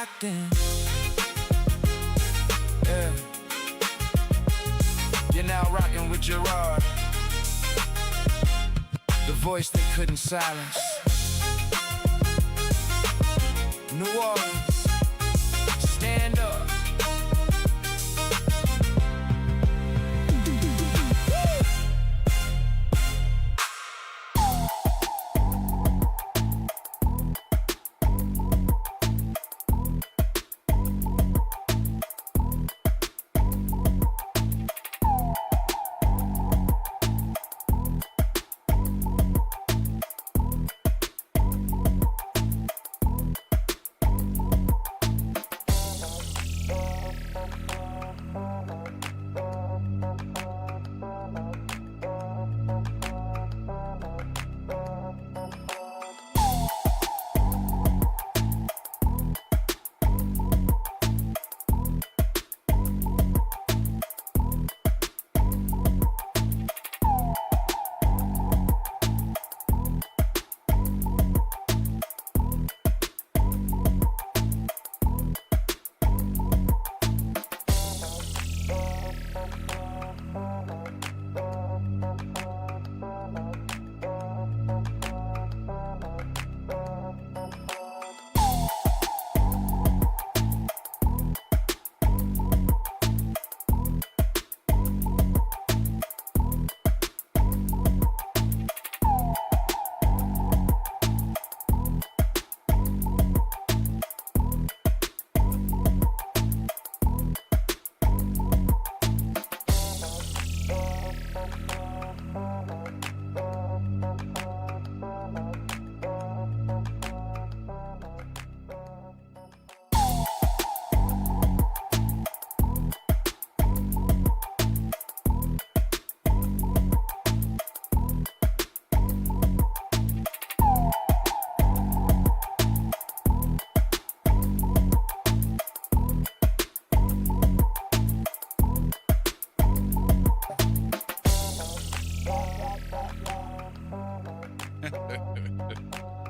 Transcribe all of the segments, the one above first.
locked in. Yeah. You're now rocking with Gerod, the voice they couldn't silence. New Orleans, stand up.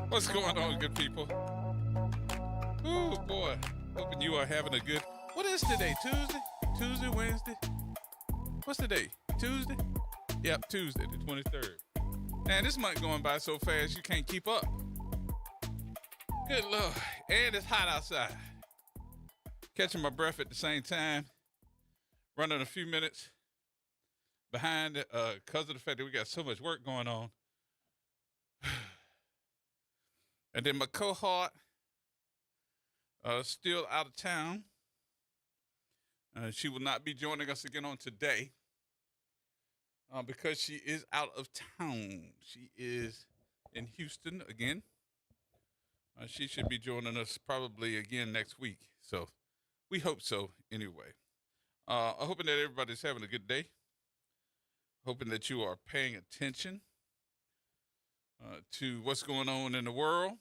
What's going on, good people? Oh boy, hoping you are having a good. What is today? Tuesday, Wednesday? What's the day? Tuesday? Yep, Tuesday, the 23rd. Man, this month going by so fast you can't keep up. Good Lord, and it's hot outside. Catching my breath at the same time. Running a few minutes behind because of the fact that we got so much work going on. And then my cohort still out of town. She will not be joining us again on today because she is out of town. She is in Houston again. She should be joining us probably again next week. So we hope so anyway. Hoping that everybody's having a good day. Hoping that you are paying attention to what's going on in the world.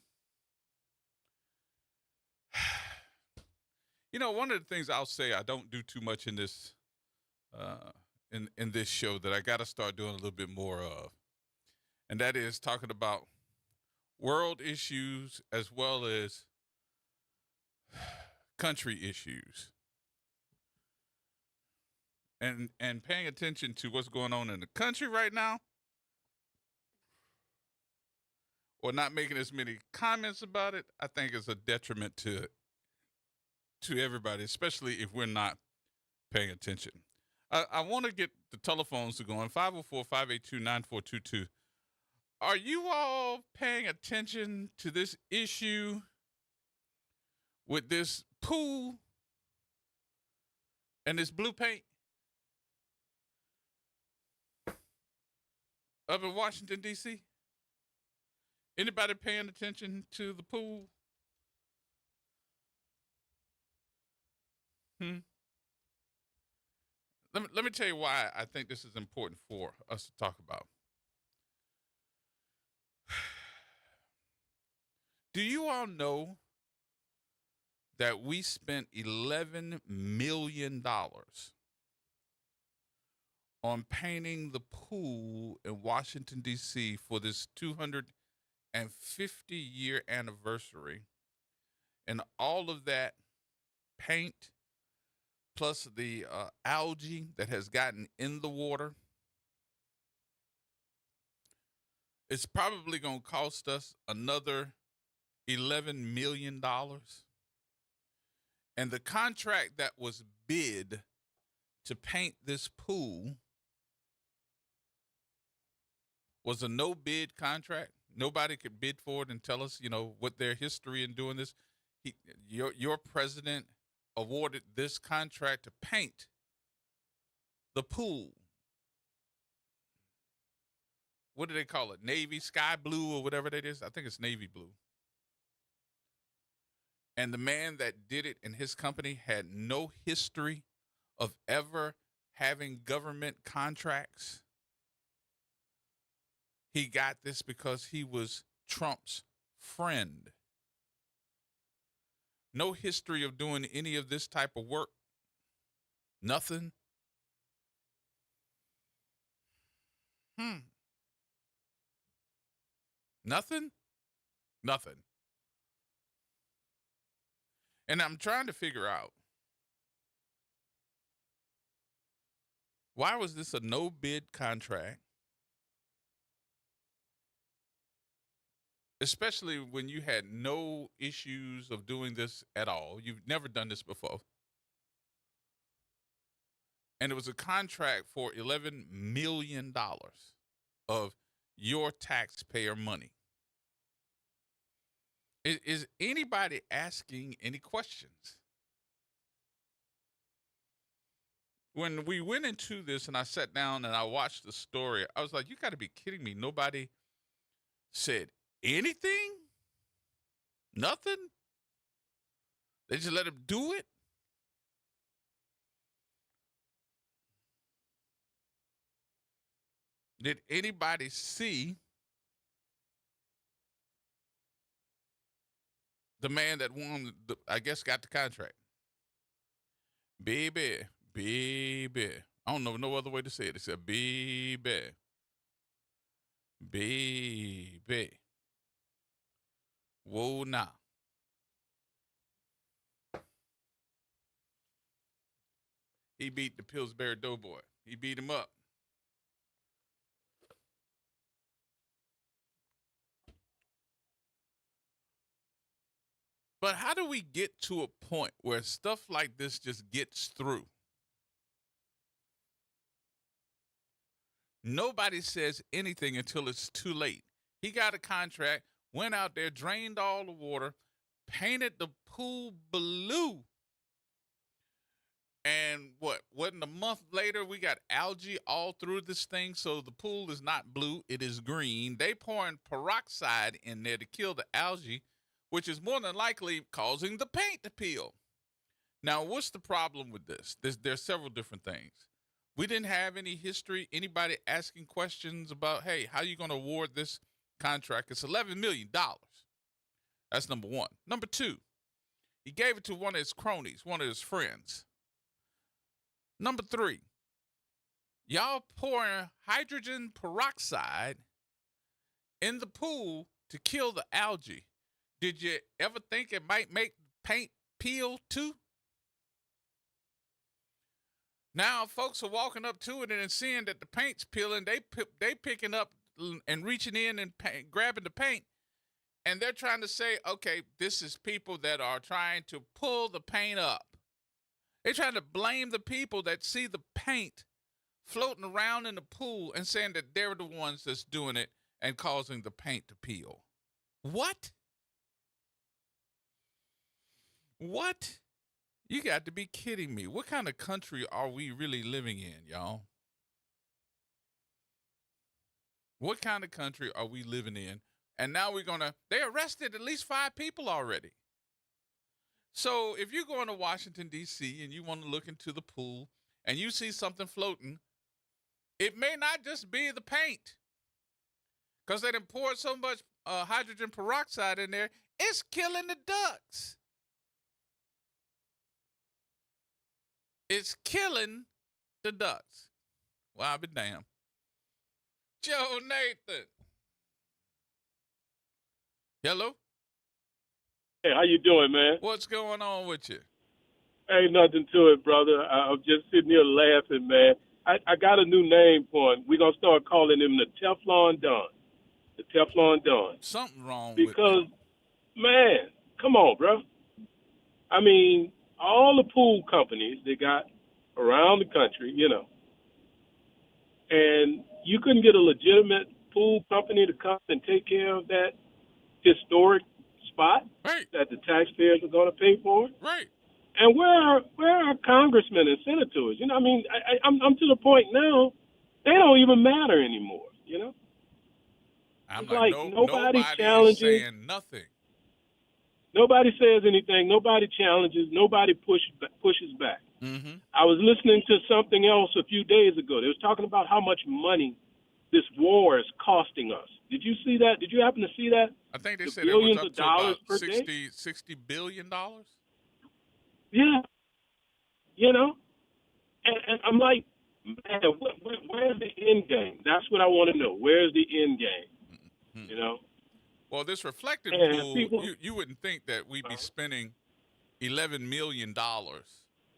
You know, one of the things I'll say I don't do too much in this in this show that I got to start doing a little bit more of, and that is talking about world issues as well as country issues, and paying attention to what's going on in the country right now, or not making as many comments about it, I think is a detriment to everybody, especially if we're not paying attention. I want to get the telephones to going, 504-582-9422. Are you all paying attention to this issue with this pool and this blue paint up in Washington, D.C.? Anybody paying attention to the pool? Let me tell you why I think this is important for us to talk about. Do you all know that we spent $11 million on painting the pool in Washington, D.C. for this 250-year anniversary. And all of that paint plus the algae that has gotten in the water, it's probably going to cost us another $11 million. And the contract that was bid to paint this pool was a no bid contract. Nobody could bid for it and tell us, what their history in doing this. Your president awarded this contract to paint the pool. What do they call it? Navy, sky blue, or whatever that is. I think it's navy blue. And the man that did it in his company had no history of ever having government contracts. He got this because he was Trump's friend. No history of doing any of this type of work. Nothing. Nothing? Nothing. And I'm trying to figure out, why was this a no bid contract? Especially when you had no issues of doing this at all. You've never done this before. And it was a contract for $11 million of your taxpayer money. Is anybody asking any questions? When we went into this and I sat down and I watched the story, I was like, you got to be kidding me. Nobody said anything? Nothing? They just let him do it? Did anybody see the man that won, I guess, got the contract? Baby. I don't know no other way to say it except baby. Whoa, now. He beat the Pillsbury Doughboy. He beat him up. But how do we get to a point where stuff like this just gets through? Nobody says anything until it's too late. He got a contract, went out there, drained all the water, painted the pool blue. And wasn't a month later, we got algae all through this thing, so the pool is not blue, it is green. They pouring peroxide in there to kill the algae, which is more than likely causing the paint to peel. Now, what's the problem with this? There's several different things. We didn't have any history, anybody asking questions about, hey, how are you going to award this contract? It's $11 million. That's number one. Number two, he gave it to one of his cronies, one of his friends. Number three, y'all pouring hydrogen peroxide in the pool to kill the algae. Did you ever think it might make paint peel too? Now folks are walking up to it and seeing that the paint's peeling. They picking up and reaching in and grabbing the paint, and they're trying to say, okay, this is people that are trying to pull the paint up. They're trying to blame the people that see the paint floating around in the pool and saying that they're the ones that's doing it and causing the paint to peel. What? What? You got to be kidding me. What kind of country are we really living in, y'all? What kind of country are we living in? And now they arrested at least 5 people already. So if you're going to Washington, D.C., and you want to look into the pool and you see something floating, it may not just be the paint, because they done poured so much hydrogen peroxide in there, it's killing the ducks. It's killing the ducks. Well, I'll be damned. Joe Nathan. Hello? Hey, how you doing, man? What's going on with you? Ain't nothing to it, brother. I'm just sitting here laughing, man. I got a new name for him. We're gonna start calling him the Teflon Don. The Teflon Don. Something wrong with that. Because, man, come on, bro. I mean, all the pool companies they got around the country, and you couldn't get a legitimate pool company to come and take care of that historic spot Right. that the taxpayers are going to pay for. Right. And where are congressmen and senators? I mean, I'm to the point now they don't even matter anymore. I'm It's like, like no, nobody is challenges. saying nothing. Nobody says anything. Nobody challenges. Nobody pushes back. Mm-hmm. I was listening to something else a few days ago. They was talking about how much money this war is costing us. Did you see that? Did you happen to see that? I think they The said it was billions up of to dollars about per day? $60 billion. Yeah. And I'm like, man, where's the end game? That's what I want to know. Where's the end game? Mm-hmm. Well, this reflective And pool, people, you wouldn't think that we'd be spending $11 million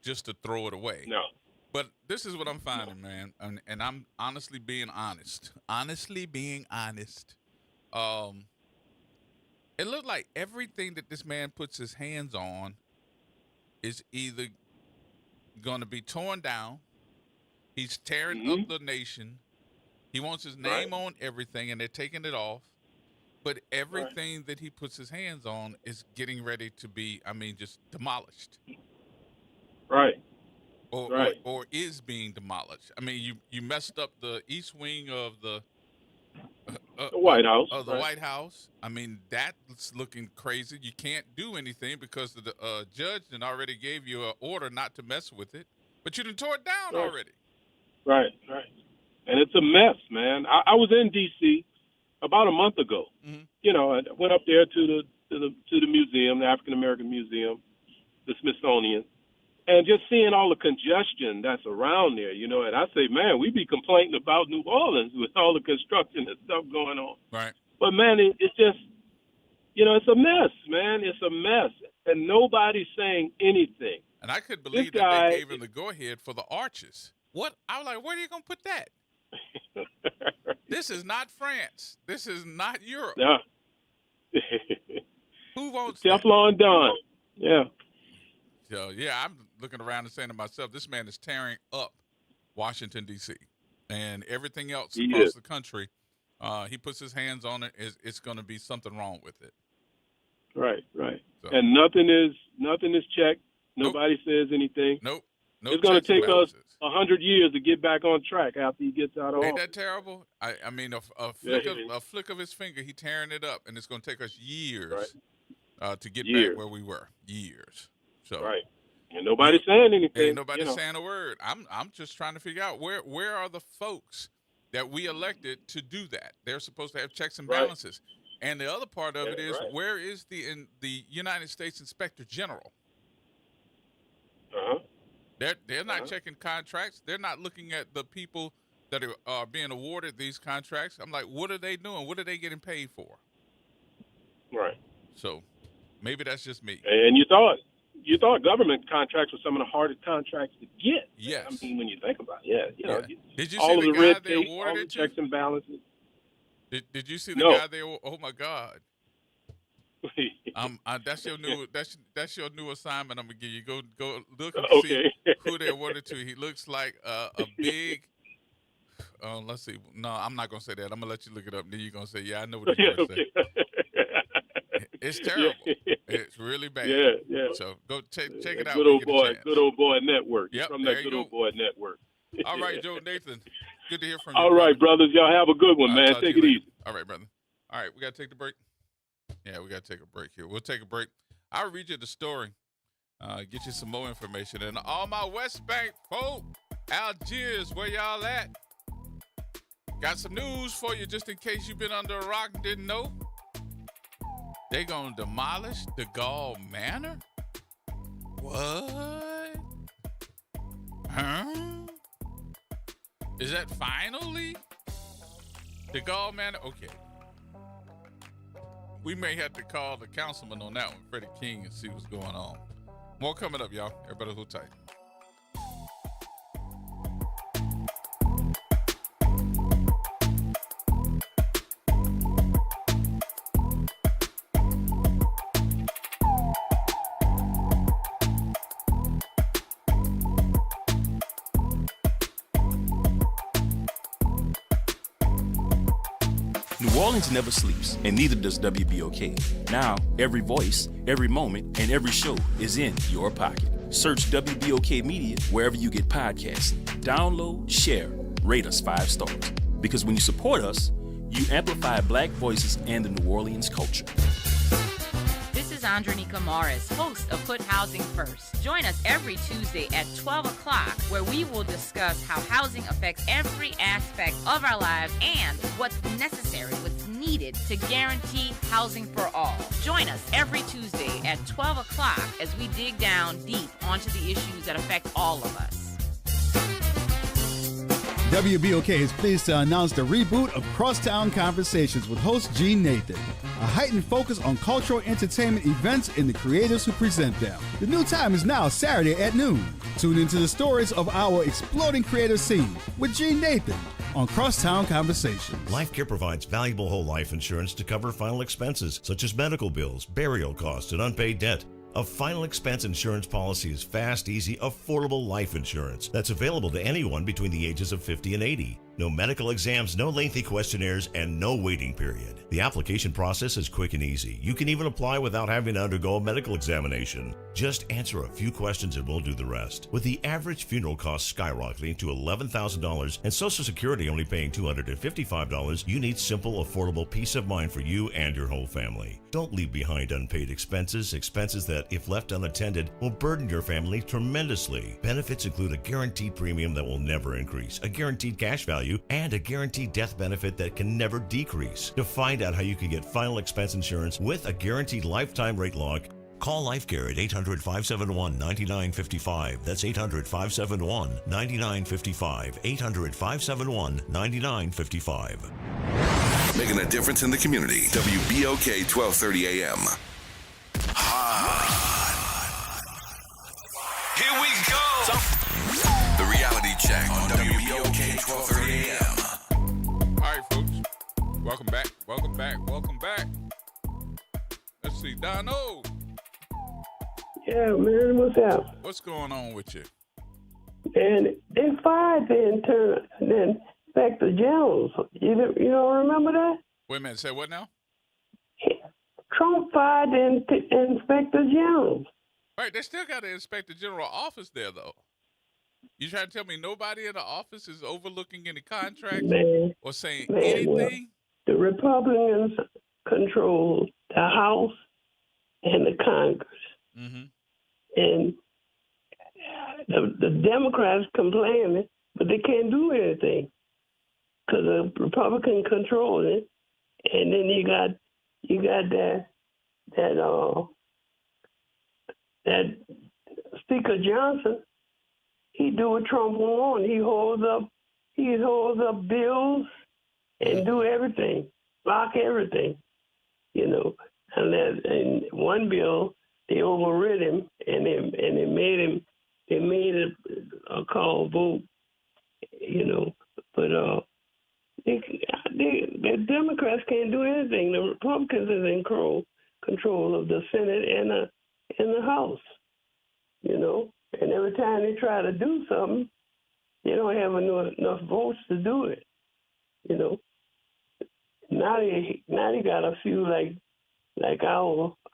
just to throw it away. no. But this is what I'm finding, man, and I'm honestly being honest. It looked like everything that this man puts his hands on is either going to be torn down. He's tearing up the nation. He wants his name on everything, and they're taking it off. But everything that he puts his hands on is getting ready to be, just demolished. Right. Or is being demolished. I mean, you messed up the east wing of the White House. Of the White House. I mean, that's looking crazy. You can't do anything because the judge then already gave you an order not to mess with it. But you done tore it down already. Right. And it's a mess, man. I was in D.C. about a month ago. Mm-hmm. I went up there to the museum, the African American Museum, the Smithsonian, and just seeing all the congestion that's around there, and I say, man, we be complaining about New Orleans with all the construction and stuff going on. Right. But, man, it's just, it's a mess, man. It's a mess. And nobody's saying anything. And I couldn't believe that they gave him the go-ahead for the arches. What? I was like, where are you going to put that? This is not France. This is not Europe. No. Who wants Teflon Don. Yeah. So, yeah, I'm looking around and saying to myself, this man is tearing up Washington, D.C. and everything else across the country. He puts his hands on it. It's going to be something wrong with it. Right. So. And nothing is checked. Nobody says anything. Nope. No, it's going to take us 100 years to get back on track after he gets out of office. Ain't that terrible? I mean, a flick of his finger, he tearing it up, and it's going to take us years to get back where we were. Years. So. Right. And nobody's saying anything. Ain't nobody saying a word. I'm just trying to figure out where are the folks that we elected to do that? They're supposed to have checks and balances. And the other part of it is where is the United States Inspector General? They're not checking contracts. They're not looking at the people that are being awarded these contracts. I'm like, what are they doing? What are they getting paid for? Right. So maybe that's just me. And you thought government contracts were some of the hardest contracts to get. Yes. I mean, when you think about it, Did you all see of the red guy they tape, awarded all the it to? checks and balances. Did you see the guy there? Oh my God. That's your new assignment. I'm gonna give you. Go look and see who they awarded to. He looks like a big. Let's see. No, I'm not gonna say that. I'm gonna let you look it up. Then you're gonna say, "Yeah, I know what he's gonna say." It's terrible. It's really bad. Yeah. So go check it out. Good old boy network. Yep, From that good old boy network. All right, Joe Nathan. Good to hear from you. All right, brothers. Y'all have a good one, man. Take it easy. All right, brother. All right, we gotta take the break. Yeah, we got to take a break here. We'll take a break. I'll read you the story, get you some more information. And all my West Bank folk, Algiers, where y'all at? Got some news for you just in case you've been under a rock and didn't know. They going to demolish the Gall Manor? What? Huh? Is that finally? The Gall Manor? Okay. We may have to call the councilman on that one, Freddie King, and see what's going on. More coming up, y'all. Everybody hold tight. New Orleans never sleeps, and neither does WBOK. Now, every voice, every moment, and every show is in your pocket. Search WBOK Media wherever you get podcasts. Download, share, rate us 5 stars. Because when you support us, you amplify Black voices and the New Orleans culture. This is Andronika Morris, host of Put Housing First. Join us every Tuesday at 12 o'clock, where we will discuss how housing affects every aspect of our lives and what's necessary, what's needed to guarantee housing for all. Join us every Tuesday at 12 o'clock as we dig down deep onto the issues that affect all of us. WBOK is pleased to announce the reboot of Crosstown Conversations with host Gene Nathan. A heightened focus on cultural entertainment events and the creators who present them. The new time is now Saturday at noon. Tune into the stories of our exploding creative scene with Gene Nathan on Crosstown Conversations. Life Care provides valuable whole life insurance to cover final expenses such as medical bills, burial costs, and unpaid debt. A final expense insurance policy is fast, easy, affordable life insurance that's available to anyone between the ages of 50 and 80. No medical exams, no lengthy questionnaires, and no waiting period. The application process is quick and easy. You can even apply without having to undergo a medical examination. Just answer a few questions and we'll do the rest. With the average funeral cost skyrocketing to $11,000 and Social Security only paying $255, you need simple, affordable peace of mind for you and your whole family. Don't leave behind unpaid expenses that, if left unattended, will burden your family tremendously. Benefits include a guaranteed premium that will never increase, a guaranteed cash value, and a guaranteed death benefit that can never decrease. To find out how you can get final expense insurance with a guaranteed lifetime rate lock, call Life Care at 800-571-9955. That's 800-571-9955. 800-571-9955. Making a difference in the community. WBOK 1230 AM. Here we go. The reality check on WBOK 1230 AM. All right, folks. Welcome back. Let's see. Dono, Yeah, man, what's up? what's going on with you? And they fired the Inspector General. You don't remember that? Wait a minute. Say what now? Trump fired the Inspector General. Right. They still got the Inspector General office there, though. You trying to tell me nobody in the office is overlooking any contracts or saying anything? Well, the Republicans control the House and the Congress. Mm-hmm. And the Democrats complaining, but they can't do anything because the Republican control it. And then you got that Speaker Johnson. He do what Trump wants. He holds up bills and do everything, block everything, And one bill they overrid him, and they made it a call vote, But the Democrats can't do anything. The Republicans is in control of the Senate and the House, And every time they try to do something, they don't have enough votes to do it, Now they got a few like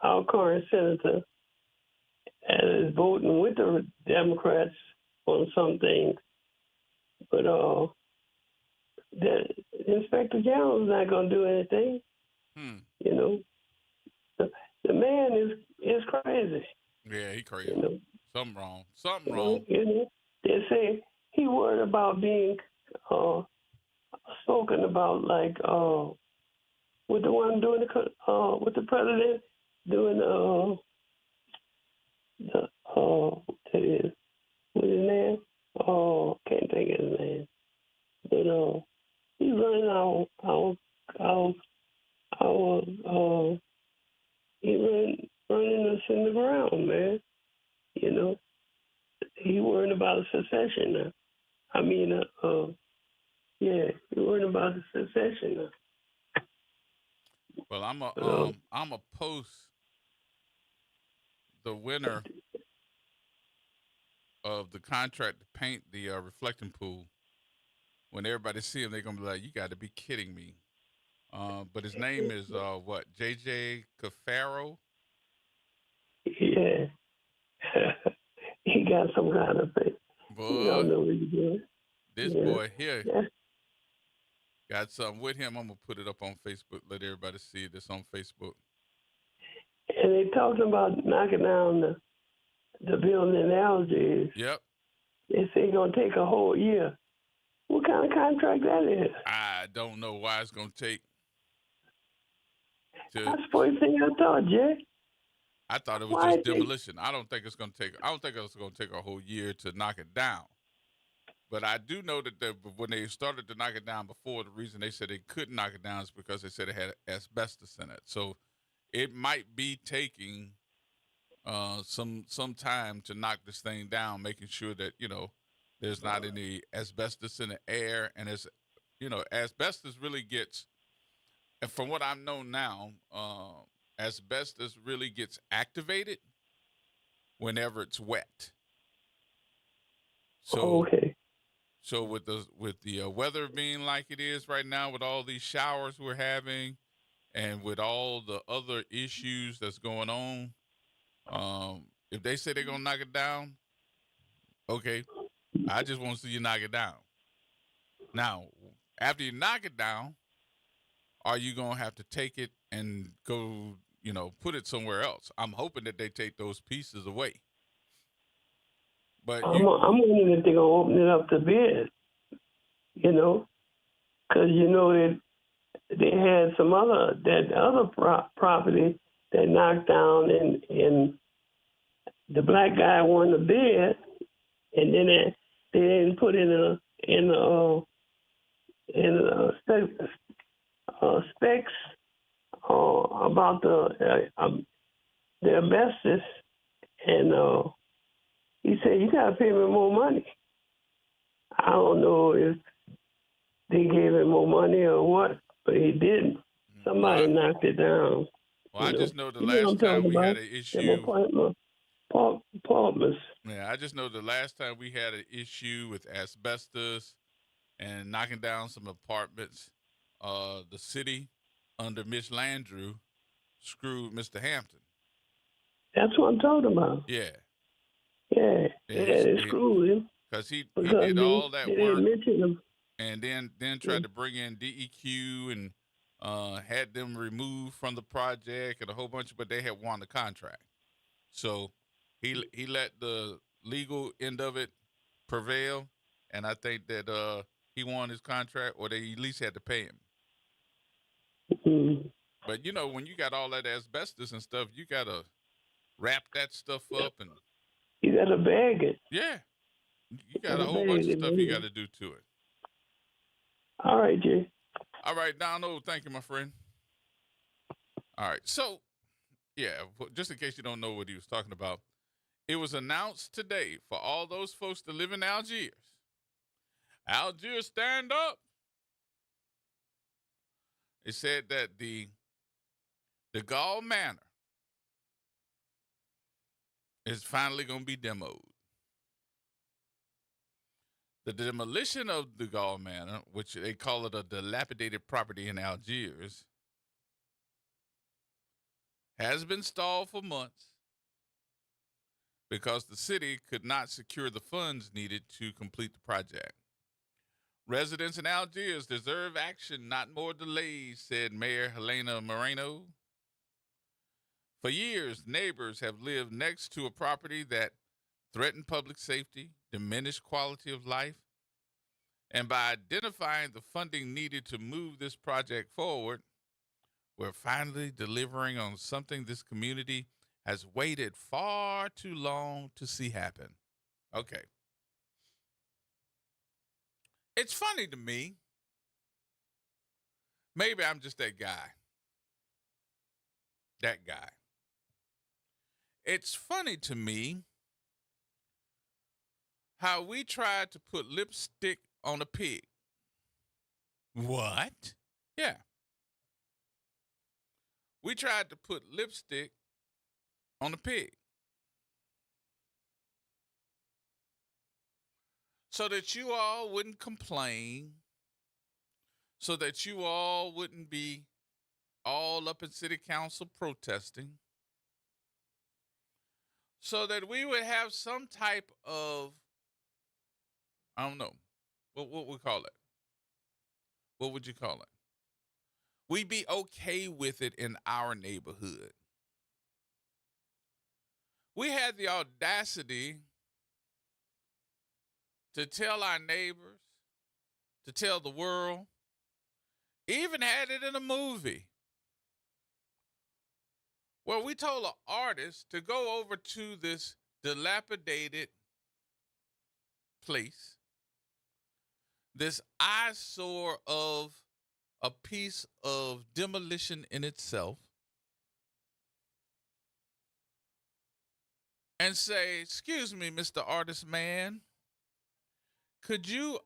our current senator is voting with the Democrats on some things, but the Inspector General is not going to do anything. The man is crazy. Yeah, he crazy. Something wrong. They say he worried about being spoken about, with the one doing with the president doing what's his name? Can't think of his name. But he's running he's running us in the ground, man. know, he worrying about a secession now. I mean, yeah, he worrying about the secession now. Well, I'm a post the winner of the contract to paint the reflecting pool. When everybody see him, they're gonna be like, "You got to be kidding me!" But his name is what? JJ Cafaro. Yeah. He got some kind of thing. He don't Boy, know what he's doing. this Yeah. boy here Yeah. got something with him. I'm gonna put it up on Facebook. Let everybody see this on Facebook. And they talking about knocking down the building in Algiers. Yep. They say it's gonna take a whole year. What kind of contract that is? I don't know why it's gonna take. That's the first thing I thought, Jay. I thought it was Why just demolition. I don't think it's gonna take. I don't think it's gonna take a whole year to knock it down. But I do know that when they started to knock it down before, the reason they said they couldn't knock it down is because they said it had asbestos in it. So it might be taking some time to knock this thing down, making sure that there's not any asbestos in the air, and asbestos really gets. And from what I know now, asbestos really gets activated whenever it's wet. So, okay. So with the weather being like it is right now, with all these showers we're having, and with all the other issues that's going on, if they say they're gonna knock it down, okay, I just want to see you knock it down. Now, after you knock it down, are you gonna have to take it and go, put it somewhere else? I'm hoping that they take those pieces away. But I'm wondering if they're gonna open it up to bid. Because that they had some other property that knocked down, and the black guy won the bid, and then they didn't put in specs about the asbestos, and he said, "You gotta pay me more money." I don't know if they gave him more money or what, but he didn't. Somebody knocked it down. Well, I just know the last time we had an issue. Apartments. Yeah, I just know the last time we had an issue with asbestos and knocking down some apartments, the city under Mitch Landrieu screwed Mr. Hampton. That's what I'm talking about. Yeah. Yeah, they screwed him. Because he did all that work him. And then tried to bring in DEQ and had them removed from the project and a whole bunch, but they had won the contract. So he let the legal end of it prevail, and I think that he won his contract, or they at least had to pay him. Mm-hmm. But when you got all that asbestos and stuff, you gotta wrap that stuff up, and you gotta bag it. Yeah, you got a whole bunch of stuff you got to do to it. All right, Jay. All right, Donald. Thank you, my friend. All right, so yeah, just in case you don't know what he was talking about, it was announced today for all those folks that live in Algiers. Algiers, stand up. It said that the Gall Manor is finally going to be demoed. The demolition of the Gall Manor, which they call it a dilapidated property in Algiers, has been stalled for months because the city could not secure the funds needed to complete the project. Residents in Algiers deserve action, not more delays, said Mayor Helena Moreno. For years, neighbors have lived next to a property that threatened public safety, diminished quality of life, and by identifying the funding needed to move this project forward, we're finally delivering on something this community has waited far too long to see happen. Okay. It's funny to me. Maybe I'm just that guy. That guy. It's funny to me how we tried to put lipstick on a pig. What? Yeah. We tried to put lipstick on a pig. So that you all wouldn't complain, so that you all wouldn't be all up in city council protesting, so that we would have some type of, I don't know, what we call it? What would you call it? We'd be okay with it in our neighborhood. We had the audacity to tell our neighbors, to tell the world, even had it in a movie where we told an artist to go over to this dilapidated place, this eyesore of a piece of demolition in itself, and say, "Excuse me, Mr. Artist Man, could you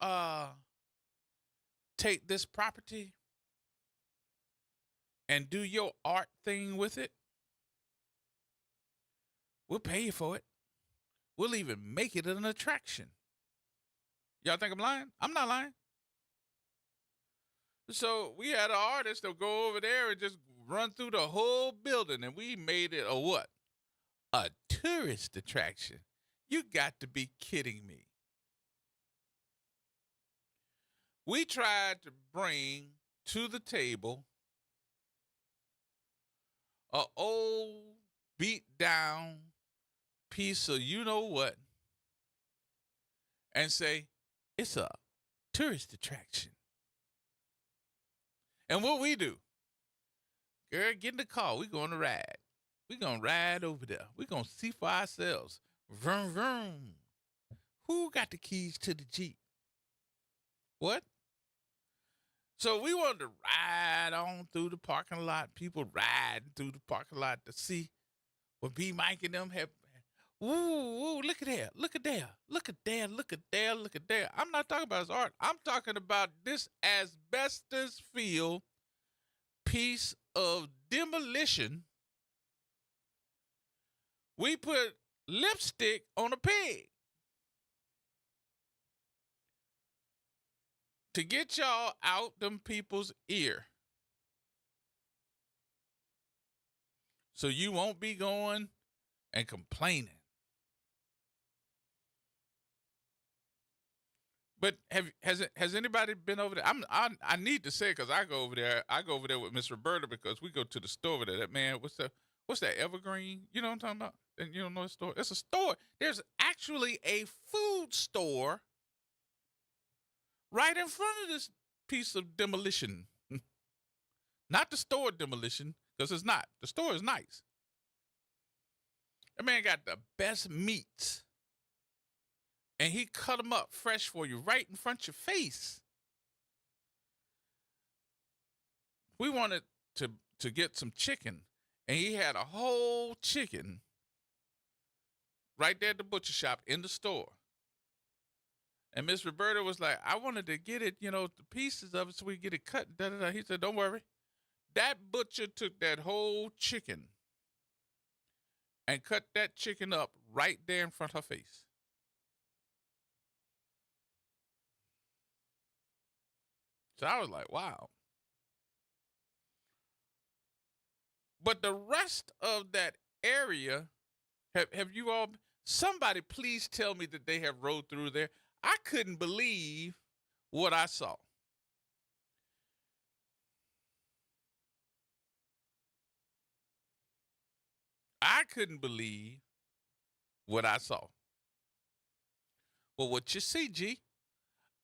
take this property and do your art thing with it? We'll pay you for it. We'll even make it an attraction." Y'all think I'm lying? I'm not lying. So we had an artist that would go over there and just run through the whole building, and we made it a what? A tourist attraction. You got to be kidding me. We tried to bring to the table a old, beat down piece of you know what, and say, it's a tourist attraction. And what we do, girl, get in the car. We're going to ride. We're going to ride over there. We're going to see for ourselves. Vroom, vroom. Who got the keys to the Jeep? What? So we wanted to ride on through the parking lot. People riding through the parking lot to see what B. Mike and them have. Ooh, look at there. Look at there. Look at there. Look at there. Look at there. I'm not talking about his art. I'm talking about this asbestos filled piece of demolition. We put lipstick on a pig to get y'all out them people's ear. So you won't be going and complaining. But has anybody been over there? I need to say, because I go over there. I go over there with Miss Roberta because we go to the store over there. That man, what's that Evergreen? You know what I'm talking about? And you don't know the store? It's a store. There's actually a food store right in front of this piece of demolition. Not the store demolition, because it's not. The store is nice. That man got the best meats. And he cut them up fresh for you right in front of your face. We wanted to get some chicken, and he had a whole chicken right there at the butcher shop in the store. And Miss Roberta was like, I wanted to get it, the pieces of it so we get it cut. Da, da, da. He said, don't worry. That butcher took that whole chicken and cut that chicken up right there in front of her face. So I was like, wow. But the rest of that area, have you all, somebody please tell me that they have rode through there. I couldn't believe what I saw. I couldn't believe what I saw. Well, what you see, G?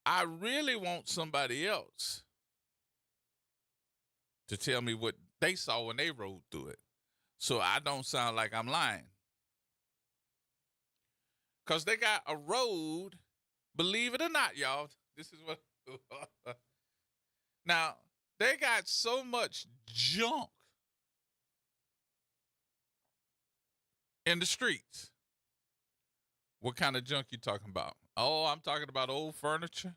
I really want somebody else to tell me what they saw when they rode through it, so I don't sound like I'm lying. Because they got a road, believe it or not, y'all. This is what. Now, they got so much junk in the streets. What kind of junk you talking about? Oh, I'm talking about old furniture,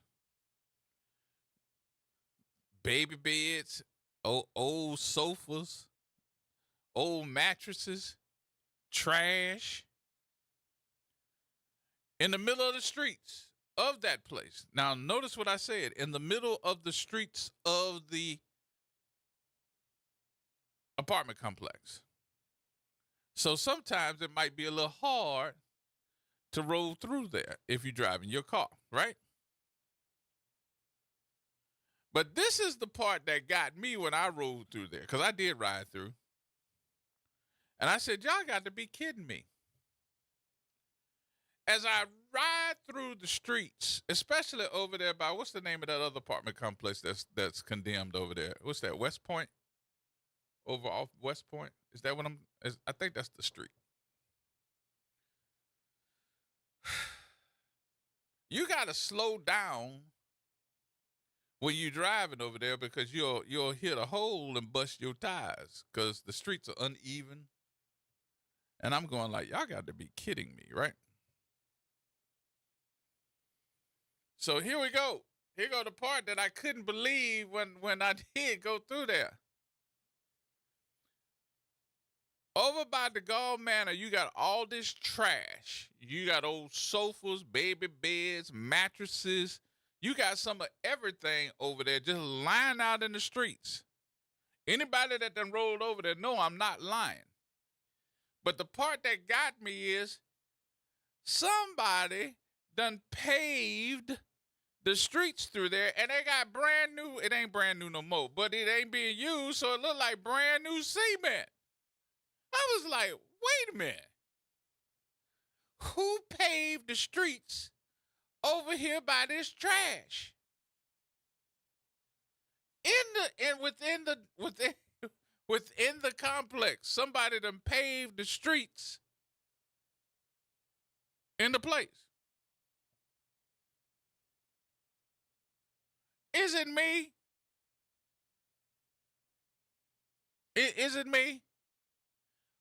baby beds, old sofas, old mattresses, trash in the middle of the streets of that place. Now, notice what I said, in the middle of the streets of the apartment complex. So sometimes it might be a little hard to roll through there if you're driving your car, right? But this is the part that got me when I rolled through there, because I did ride through. And I said, y'all got to be kidding me. As I ride through the streets, especially over there by, what's the name of that other apartment complex that's condemned over there? What's that, West Point? Over off West Point? Is that what I think that's the street. You got to slow down when you're driving over there, because you'll hit a hole and bust your tires because the streets are uneven. And I'm going like, y'all got to be kidding me, right? So here we go. Here go the part that I couldn't believe when I did go through there. Over by the Gall Manor, you got all this trash. You got old sofas, baby beds, mattresses. You got some of everything over there just lying out in the streets. Anybody that done rolled over there know I'm not lying. But the part that got me is somebody done paved the streets through there, and they got brand new. It ain't brand new no more, but it ain't being used, so it looked like brand new cement. I was like, wait a minute. Who paved the streets over here by this trash? Within the complex, somebody done paved the streets in the place. Is it me? Is it me?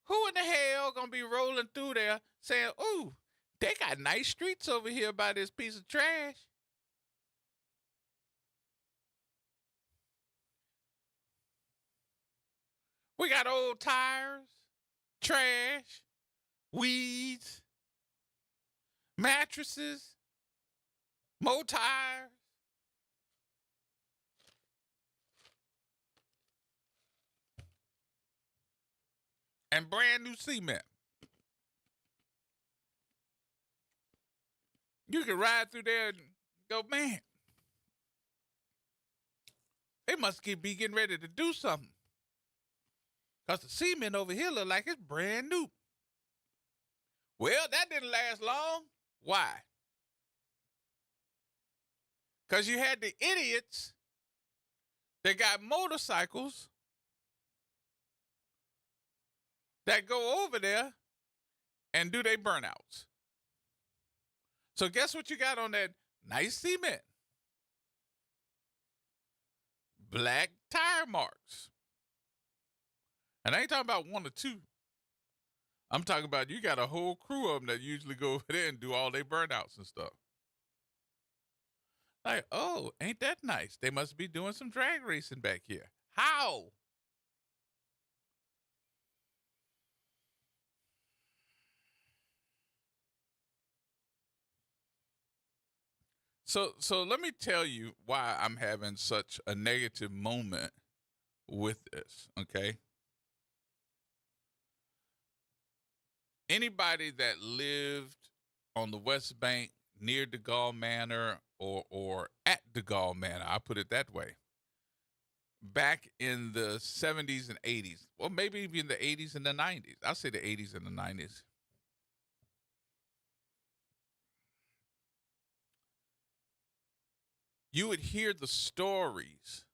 Who in the hell gonna be rolling through there saying, ooh, they got nice streets over here by this piece of trash? We got old tires, trash, weeds, mattresses, more tires. And brand new cement. You can ride through there and go, man, they must be getting ready to do something. Because the cement over here look like it's brand new. Well, that didn't last long. Why? Because you had the idiots that got motorcycles that go over there and do their burnouts. So guess what you got on that nice cement? Black tire marks. And I ain't talking about one or two. I'm talking about you got a whole crew of them that usually go over there and do all their burnouts and stuff. Like, oh, ain't that nice? They must be doing some drag racing back here. How? So let me tell you why I'm having such a negative moment with this, okay? Anybody that lived on the West Bank near the Gall Manor or at the Gall Manor, I put it that way, back in the 70s and 80s, well, maybe even the 80s and the 90s. I'll say the 80s and the 90s. You would hear the stories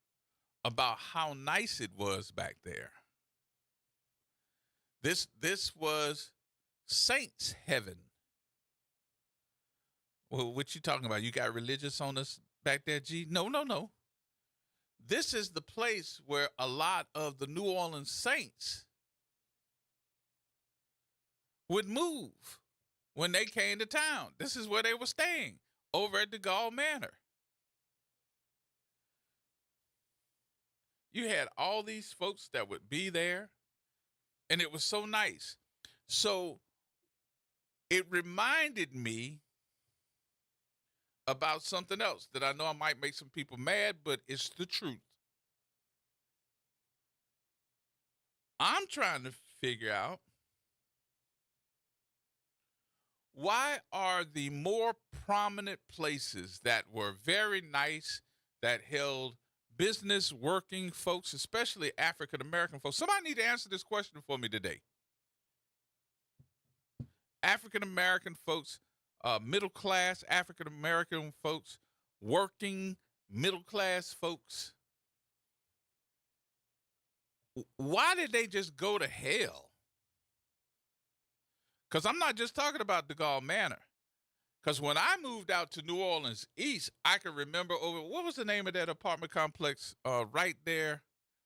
about how nice it was back there. This was saints' heaven. Well, what you talking about? You got religious on us back there, G? No. This is the place where a lot of the New Orleans saints would move when they came to town. This is where they were staying, over at the Gall Manor. You had all these folks that would be there, and it was so nice. So it reminded me about something else that I know I might make some people mad, but it's the truth. I'm trying to figure out, why are the more prominent places that were very nice, that held business working folks, especially African American folks? Somebody need to answer this question for me today. African American folks, middle class African American folks, working middle class folks. Why did they just go to hell? Because I'm not just talking about the Gall Manor. Because when I moved out to New Orleans East, I can remember what was the name of that apartment complex right there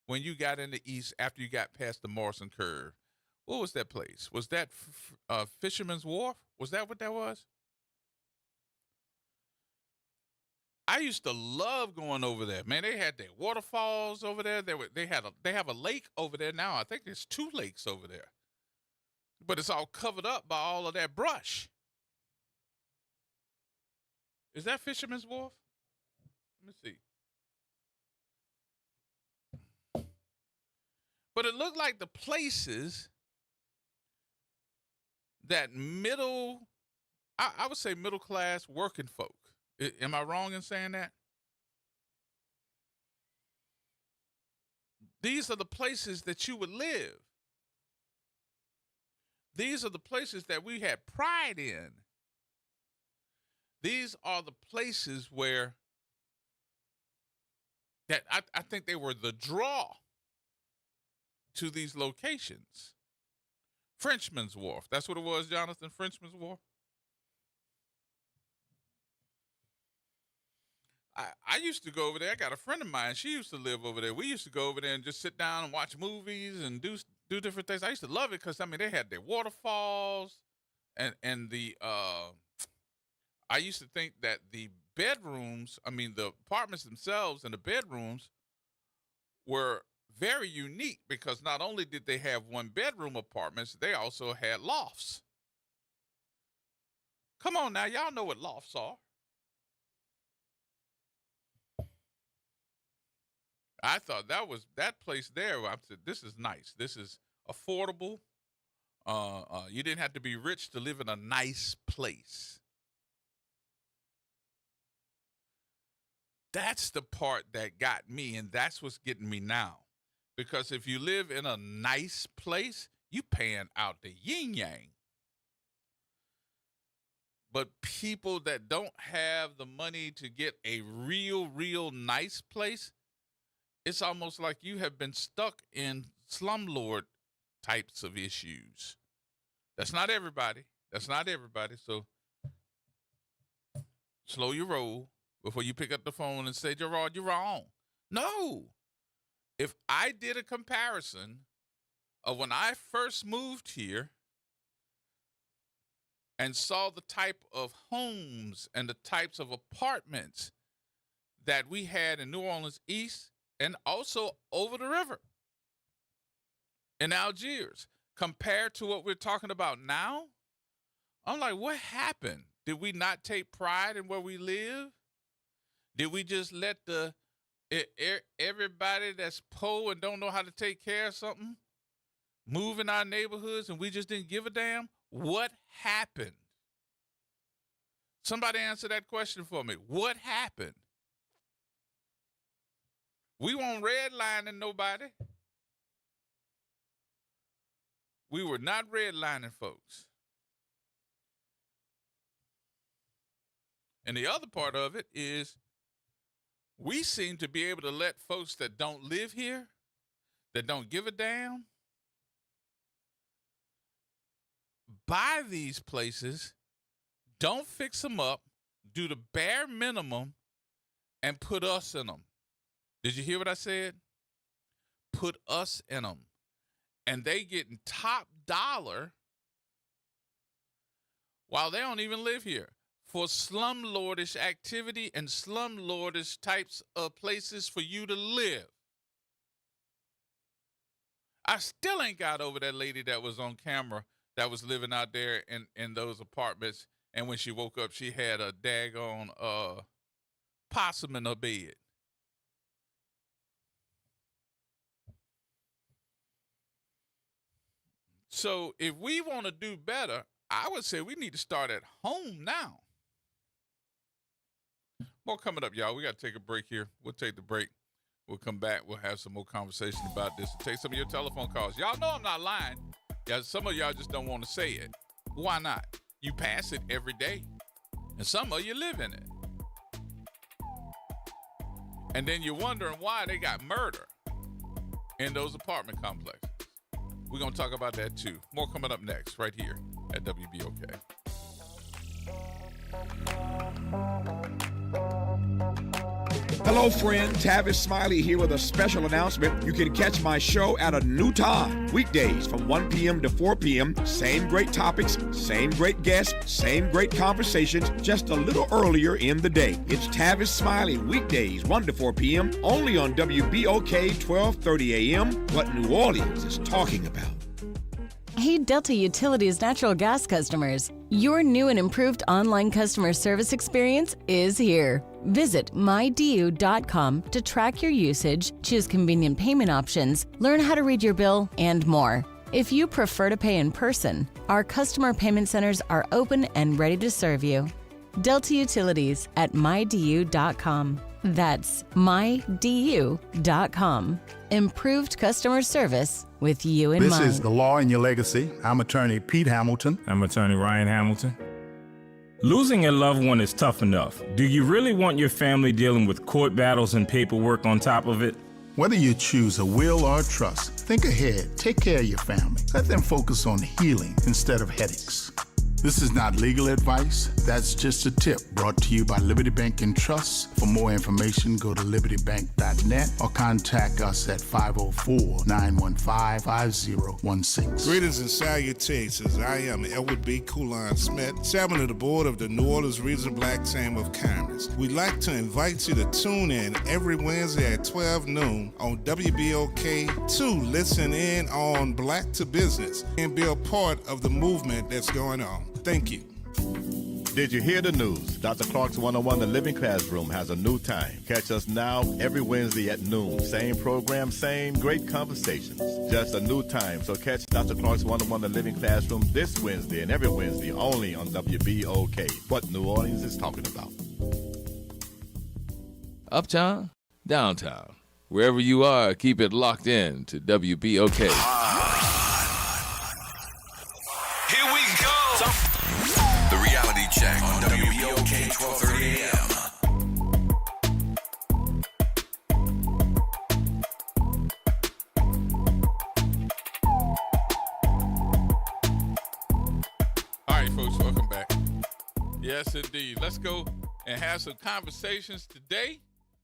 when you got in the East after you got past the Morrison Curve? What was that place? Was that Fisherman's Wharf? Was that what that was? I used to love going over there. Man, they had their waterfalls over there. They have a lake over there now. I think there's 2 lakes over there. But it's all covered up by all of that brush. Is that Fisherman's Wharf? Let me see. But it looked like the places that I would say middle class working folk. Am I wrong in saying that? These are the places that you would live. These are the places that we had pride in. These are the places where that I think they were the draw to these locations. Frenchman's Wharf. That's what it was, Jonathan, Frenchman's Wharf. I used to go over there. I got a friend of mine. She used to live over there. We used to go over there and just sit down and watch movies and do different things. I used to love it because, I mean, they had their waterfalls and the I used to think that the bedrooms, I mean, the apartments themselves and the bedrooms were very unique because not only did they have 1-bedroom apartments, they also had lofts. Come on now, y'all know what lofts are. I thought that place there. I said, this is nice. This is affordable. You didn't have to be rich to live in a nice place. That's the part that got me, and that's what's getting me now. Because if you live in a nice place, you paying out the yin-yang. But people that don't have the money to get a real nice place, it's almost like you have been stuck in slumlord types of issues. That's not everybody. So slow your roll before you pick up the phone and say, Gerard, you're wrong. No. If I did a comparison of when I first moved here and saw the type of homes and the types of apartments that we had in New Orleans East and also over the river in Algiers, compared to what we're talking about now, I'm like, what happened? Did we not take pride in where we live? Did we just let everybody that's poor and don't know how to take care of something move in our neighborhoods and we just didn't give a damn? What happened? Somebody answer that question for me. What happened? We weren't redlining nobody. We were not redlining folks. And the other part of it is we seem to be able to let folks that don't live here, that don't give a damn, buy these places, don't fix them up, do the bare minimum, and put us in them. Did you hear what I said? Put us in them. And they getting top dollar while they don't even live here, for slumlordish activity and slumlordish types of places for you to live. I still ain't got over that lady that was on camera that was living out there in those apartments, and when she woke up, she had a daggone possum in her bed. So if we want to do better, I would say we need to start at home now. More coming up, y'all. We got to take a break here. We'll take the break. We'll come back. We'll have some more conversation about this. Take some of your telephone calls. Y'all know I'm not lying. Yeah, some of y'all just don't want to say it. Why not? You pass it every day, and some of you live in it. And then you're wondering why they got murder in those apartment complexes. We're going to talk about that too. More coming up next, right here at WBOK. Hello, friend. Tavis Smiley here with a special announcement. You can catch my show at a new time. Weekdays from 1 p.m. to 4 p.m. Same great topics, same great guests, same great conversations, just a little earlier in the day. It's Tavis Smiley, weekdays 1 to 4 p.m. only on WBOK 1230 a.m. What New Orleans is talking about. Hey, Delta Utilities natural gas customers. Your new and improved online customer service experience is here. Visit mydu.com to track your usage, choose convenient payment options, learn how to read your bill, and more. If you prefer to pay in person, our customer payment centers are open and ready to serve you. Delta Utilities at mydu.com. That's mydu.com. Improved customer service with you in mind. This is The Law and Your Legacy. I'm attorney Pete Hamilton. I'm attorney Ryan Hamilton. Losing a loved one is tough enough. Do you really want your family dealing with court battles and paperwork on top of it? Whether you choose a will or a trust, think ahead. Take care of your family. Let them focus on healing instead of headaches. This is not legal advice. That's just a tip brought to you by Liberty Bank and Trust. For more information, go to libertybank.net or contact us at 504-915-5016. Greetings and salutations. I am Edward B. Coulon Smith, chairman of the board of the New Orleans Regional Black Chamber of Commerce. We'd like to invite you to tune in every Wednesday at 12 noon on WBOK to listen in on Black to Business and be a part of the movement that's going on. Thank you. Did you hear the news? Dr. Clark's 101 The Living Classroom has a new time. Catch us now every Wednesday at noon. Same program, same great conversations. Just a new time. So catch Dr. Clark's 101 The Living Classroom this Wednesday and every Wednesday only on WBOK. What New Orleans is talking about. Uptown, downtown. Wherever you are, keep it locked in to WBOK. Here we go. The reality check on WBOK 1230 AM. All right, folks, welcome back. Yes, indeed. Let's go and have some conversations today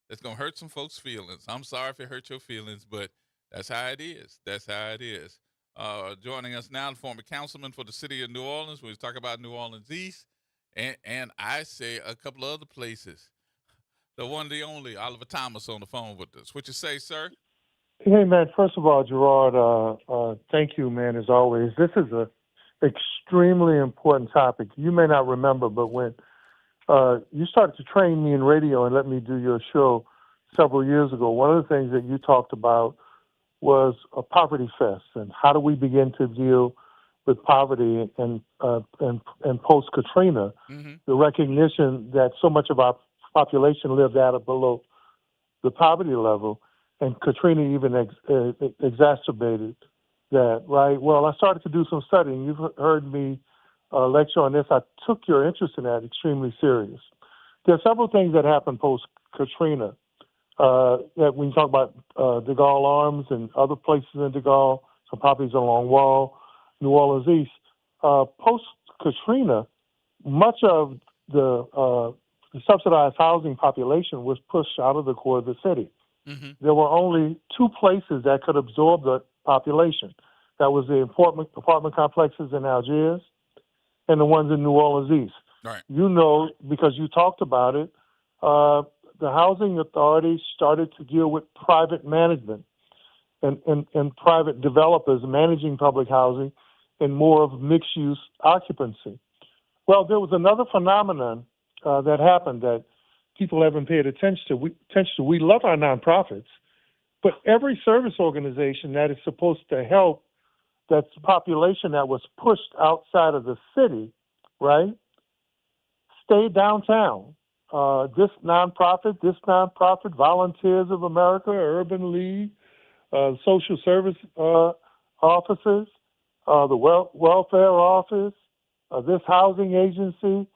that's going to hurt some folks' feelings. I'm sorry if it hurt your feelings, but that's how it is. That's how it is. Joining us now, the former councilman for the city of New Orleans. We talk about New Orleans East, and I say a couple of other places. The one, the only, Oliver Thomas on the phone with us. What you say, sir? Hey, man, first of all, Gerard, thank you, man, as always. This is a extremely important topic. You may not remember, but when you started to train me in radio and let me do your show several years ago, one of the things that you talked about was a poverty fest, and how do we begin to deal with poverty and post Katrina, the recognition that so much of our population lived at or below the poverty level, and Katrina even exacerbated that, right? Well, I started to do some studying. You've heard me lecture on this. I took your interest in that extremely serious. There are several things that happened post Katrina. That when you talk about de Gaulle Arms and other places in de Gaulle, some properties along Wall, New Orleans East, post-Katrina, much of the subsidized housing population was pushed out of the core of the city. Mm-hmm. There were only two places that could absorb the population. That was the apartment complexes in Algiers and the ones in New Orleans East. Right. You know, because you talked about it, the housing authority started to deal with private management and private developers managing public housing and more of mixed-use occupancy. Well, there was another phenomenon that happened that people haven't paid attention to. We love our nonprofits, but every service organization that is supposed to help that population that was pushed outside of the city, right, stayed downtown. This nonprofit, Volunteers of America, Urban League, social service offices, the welfare office, this housing agency,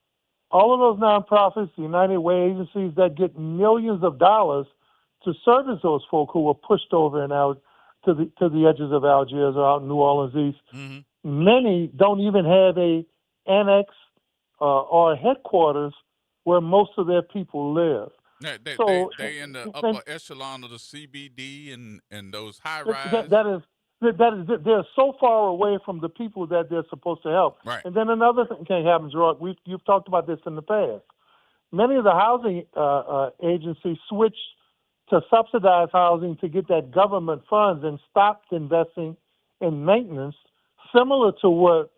all of those nonprofits, the United Way agencies that get millions of dollars to service those folk who were pushed over and out to the edges of Algiers or out in New Orleans East. Mm-hmm. Many don't even have a annex or a headquarters where most of their people live. They in the upper echelon of the CBD and those high rise. That is they're so far away from the people that they're supposed to help. Right. And then another thing can happen, Gerard. You've talked about this in the past. Many of the housing agencies switched to subsidize housing to get that government funds and stopped investing in maintenance, similar to what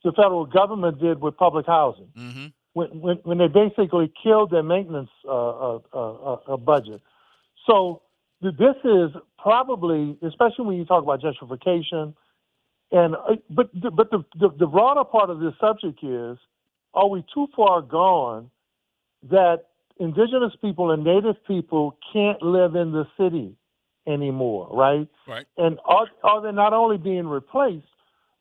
the federal government did with public housing. Mm-hmm. When they basically killed their maintenance budget. So this is probably, especially when you talk about gentrification, and but the broader part of this subject is, are we too far gone that indigenous people and native people can't live in the city anymore, right? Right. And are they not only being replaced,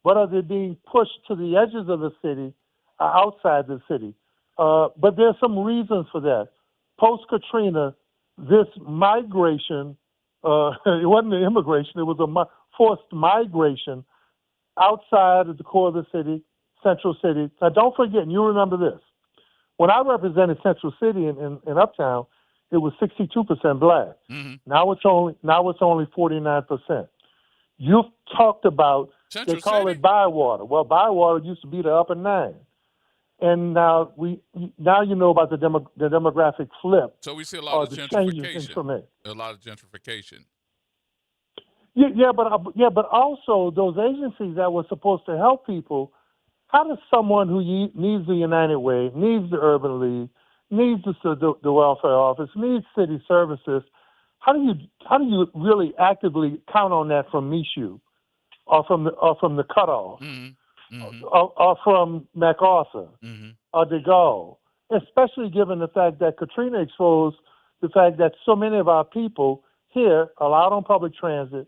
but are they being pushed to the edges of the city, outside the city? But there's some reasons for that. Post-Katrina, this migration, it wasn't an immigration, it was a forced migration outside of the core of the city, Central City. Now, don't forget, and you remember this, when I represented Central City in Uptown, it was 62% black. Mm-hmm. Now it's only 49%. You've talked about, Central they call City? it Bywater. Well, Bywater used to be the upper nine. And now you know about the demographic flip. So we see a lot of gentrification. A lot of gentrification. Yeah, but also those agencies that were supposed to help people. How does someone who needs the United Way, needs the Urban League, needs the welfare office, needs city services, how do you really actively count on that from Michoud or from the cutoff? Mm-hmm. Mm-hmm. Or from MacArthur, mm-hmm. or De Gaulle, especially given the fact that Katrina exposed the fact that so many of our people here allowed on public transit,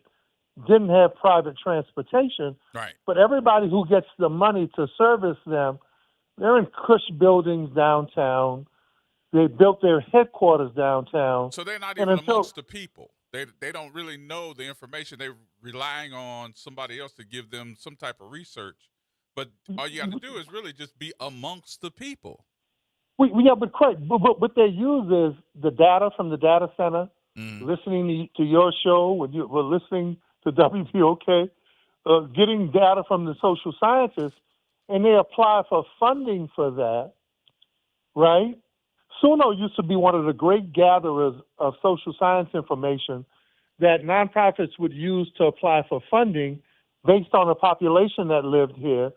didn't have private transportation, right. But everybody who gets the money to service them, they're in cush buildings downtown. They built their headquarters downtown. So they're not even amongst the people. They don't really know the information. They're relying on somebody else to give them some type of research. But all you got to do is really just be amongst the people. But Craig, but what they use is the data from the data center, listening to your show, when you were listening to WPOK, getting data from the social scientists, and they apply for funding for that, right? SUNO used to be one of the great gatherers of social science information that nonprofits would use to apply for funding based on the population that lived here.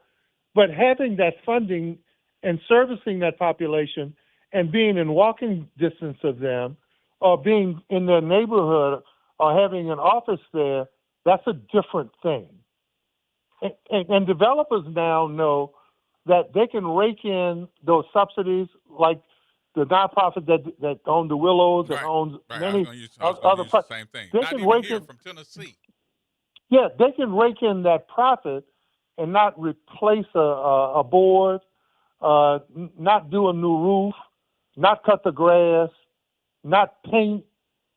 But having that funding and servicing that population and being in walking distance of them or being in their neighborhood or having an office there, that's a different thing. And developers now know that they can rake in those subsidies, like the nonprofit that owns the Willows and owns many other the same thing. They Not can even rake here in, from Tennessee. Yeah, they can rake in that profit and not replace a board, not do a new roof, not cut the grass, not paint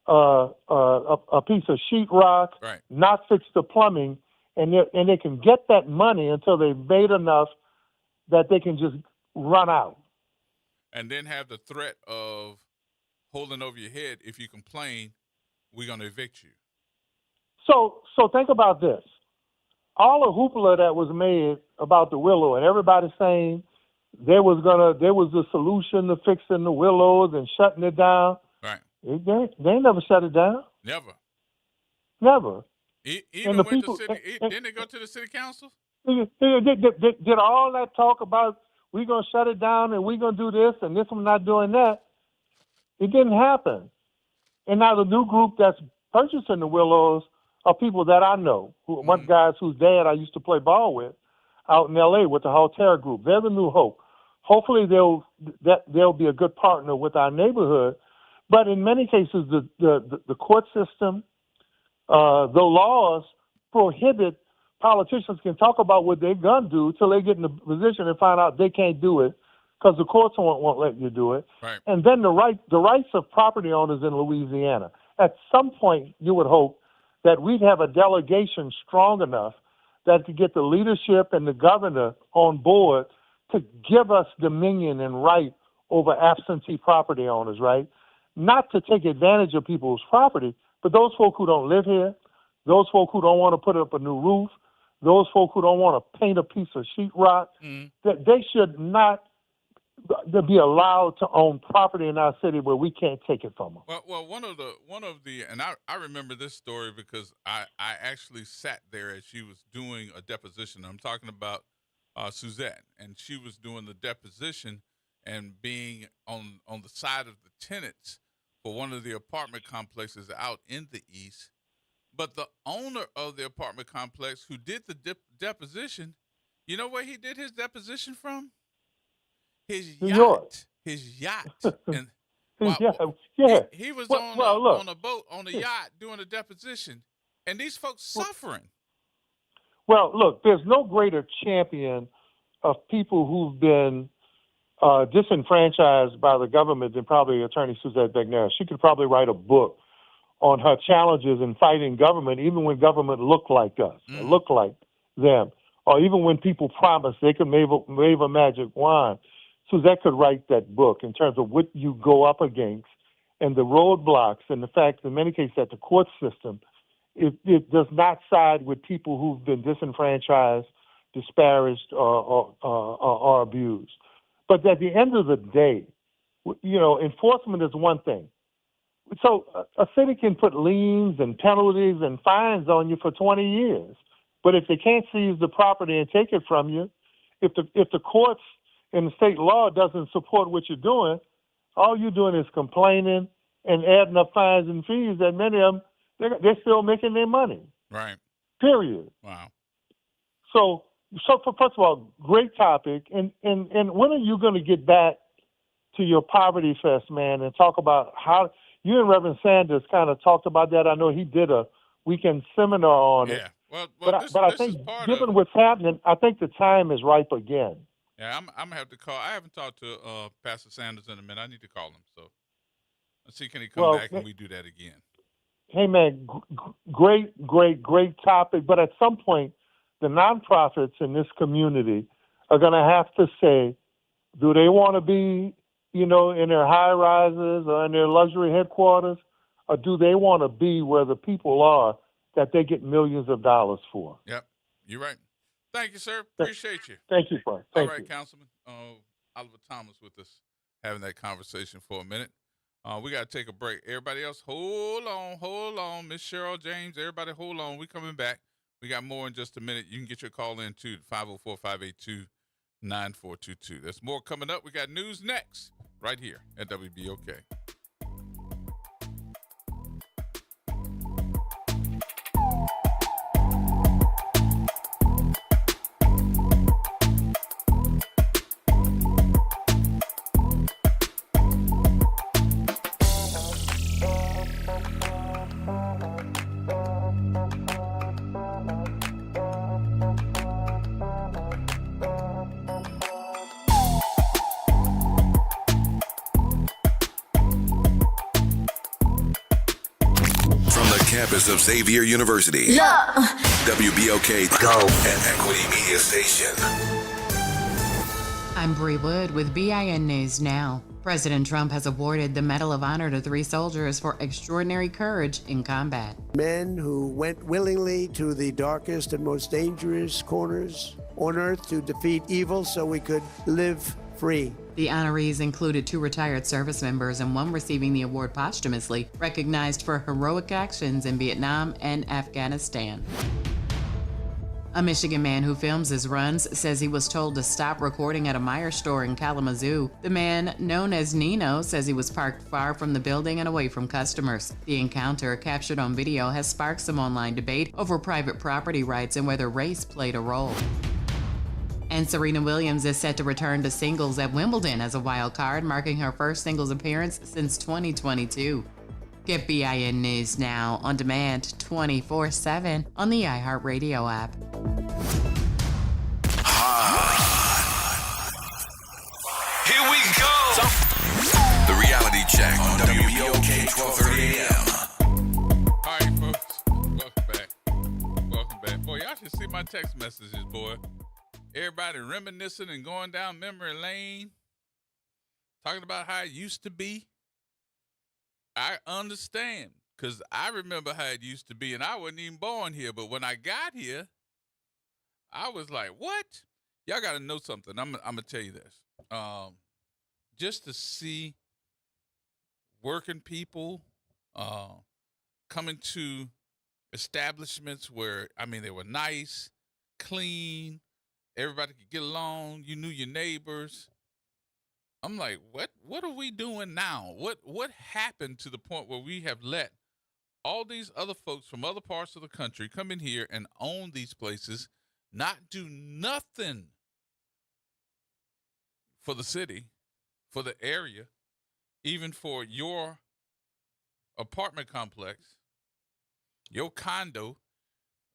a piece of sheetrock, not fix the plumbing, and they can get that money until they've made enough that they can just run out. And then have the threat of holding over your head. If you complain, we're going to evict you. So think about this. All the hoopla that was made about the Willow and everybody saying there was a solution to fixing the Willows and shutting it down. Right. They never shut it down. Never. Never. Even the when people, the city, didn't they go to the city council? Did all that talk about we're going to shut it down and we're going to do this and this one not doing that? It didn't happen. And now the new group that's purchasing the Willows are people that I know. One guys whose dad I used to play ball with out in L.A. with the Halterra Group. They're the new hope. Hopefully they'll be a good partner with our neighborhood. But in many cases, the court system, the laws prohibit politicians can talk about what they're going to do till they get in a position and find out they can't do it because the courts won't let you do it. Right. And then the rights of property owners in Louisiana. At some point, you would hope that we'd have a delegation strong enough that to get the leadership and the governor on board to give us dominion and right over absentee property owners, right? Not to take advantage of people's property, but those folk who don't live here, those folk who don't want to put up a new roof, those folk who don't want to paint a piece of sheetrock, that they should not be allowed to own property in our city where we can't take it from them. Well, one of the, and I remember this story because I actually sat there as she was doing a deposition. I'm talking about Suzette, and she was doing the deposition and being on the side of the tenants for one of the apartment complexes out in the East. But the owner of the apartment complex who did the deposition, you know where he did his deposition from? His yacht. His yacht. And he was on a boat, on a yacht, doing a deposition. And these folks suffering. Well, look, there's no greater champion of people who've been disenfranchised by the government than probably Attorney Suzette Begnera. She could probably write a book on her challenges in fighting government, even when government looked like us, or looked like them, or even when people promised they could wave a magic wand. Suzette could write that book in terms of what you go up against and the roadblocks and the fact, in many cases, that the court system, it does not side with people who've been disenfranchised, disparaged, or abused. But at the end of the day, enforcement is one thing. So a city can put liens and penalties and fines on you for 20 years. But if they can't seize the property and take it from you, if the courts and the state law doesn't support what you're doing, all you're doing is complaining and adding up fines and fees that many of them, they're still making their money. Right. Period. Wow. So first of all, great topic. And when are you going to get back to your Poverty Fest, man, and talk about how you and Reverend Sanders kind of talked about that? I know he did a weekend seminar on it. Well, but I think, given what's happening, I think the time is ripe again. Yeah, I'm going to have to call. I haven't talked to Pastor Sanders in a minute. I need to call him. So let's see, can he come back and we do that again? Hey, man, great topic. But at some point, the nonprofits in this community are going to have to say, do they want to be, in their high rises or in their luxury headquarters, or do they want to be where the people are that they get millions of dollars for? Yep, you're right. Thank you, sir. Appreciate you. Thank you, Frank. All right, Councilman. Oliver Thomas with us, having that conversation for a minute. We got to take a break. Everybody else, hold on. Miss Cheryl, James, everybody hold on. We coming back. We got more in just a minute. You can get your call in, too, 504-582-9422. There's more coming up. We got news next right here at WBOK. Campus of Xavier University. WBOK Go and Equity Media Station. I'm Bree Wood with BIN News Now. President Trump has awarded the Medal of Honor to 3 soldiers for extraordinary courage in combat. Men who went willingly to the darkest and most dangerous corners on earth to defeat evil so we could live free. The honorees included 2 retired service members and 1 receiving the award posthumously, recognized for heroic actions in Vietnam and Afghanistan. A Michigan man who films his runs says he was told to stop recording at a Meijer store in Kalamazoo. The man, known as Nino, says he was parked far from the building and away from customers. The encounter, captured on video, has sparked some online debate over private property rights and whether race played a role. And Serena Williams is set to return to singles at Wimbledon as a wild card, marking her first singles appearance since 2022. Get BIN News now on demand 24/7 on the iHeartRadio app. Here we go. The reality check on WBOK 1230 AM. All right, folks. Welcome back. Welcome back. Boy, y'all should see my text messages, boy. Everybody reminiscing and going down memory lane, talking about how it used to be. I understand, because I remember how it used to be, and I wasn't even born here. But when I got here, I was like, what? Y'all got to know something. I'm going to tell you this. Just to see working people coming to establishments where, I mean, they were nice, clean, everybody could get along, you knew your neighbors. I'm like, what are we doing now? What happened to the point where we have let all these other folks from other parts of the country come in here and own these places, not do nothing for the city, for the area, even for your apartment complex, your condo?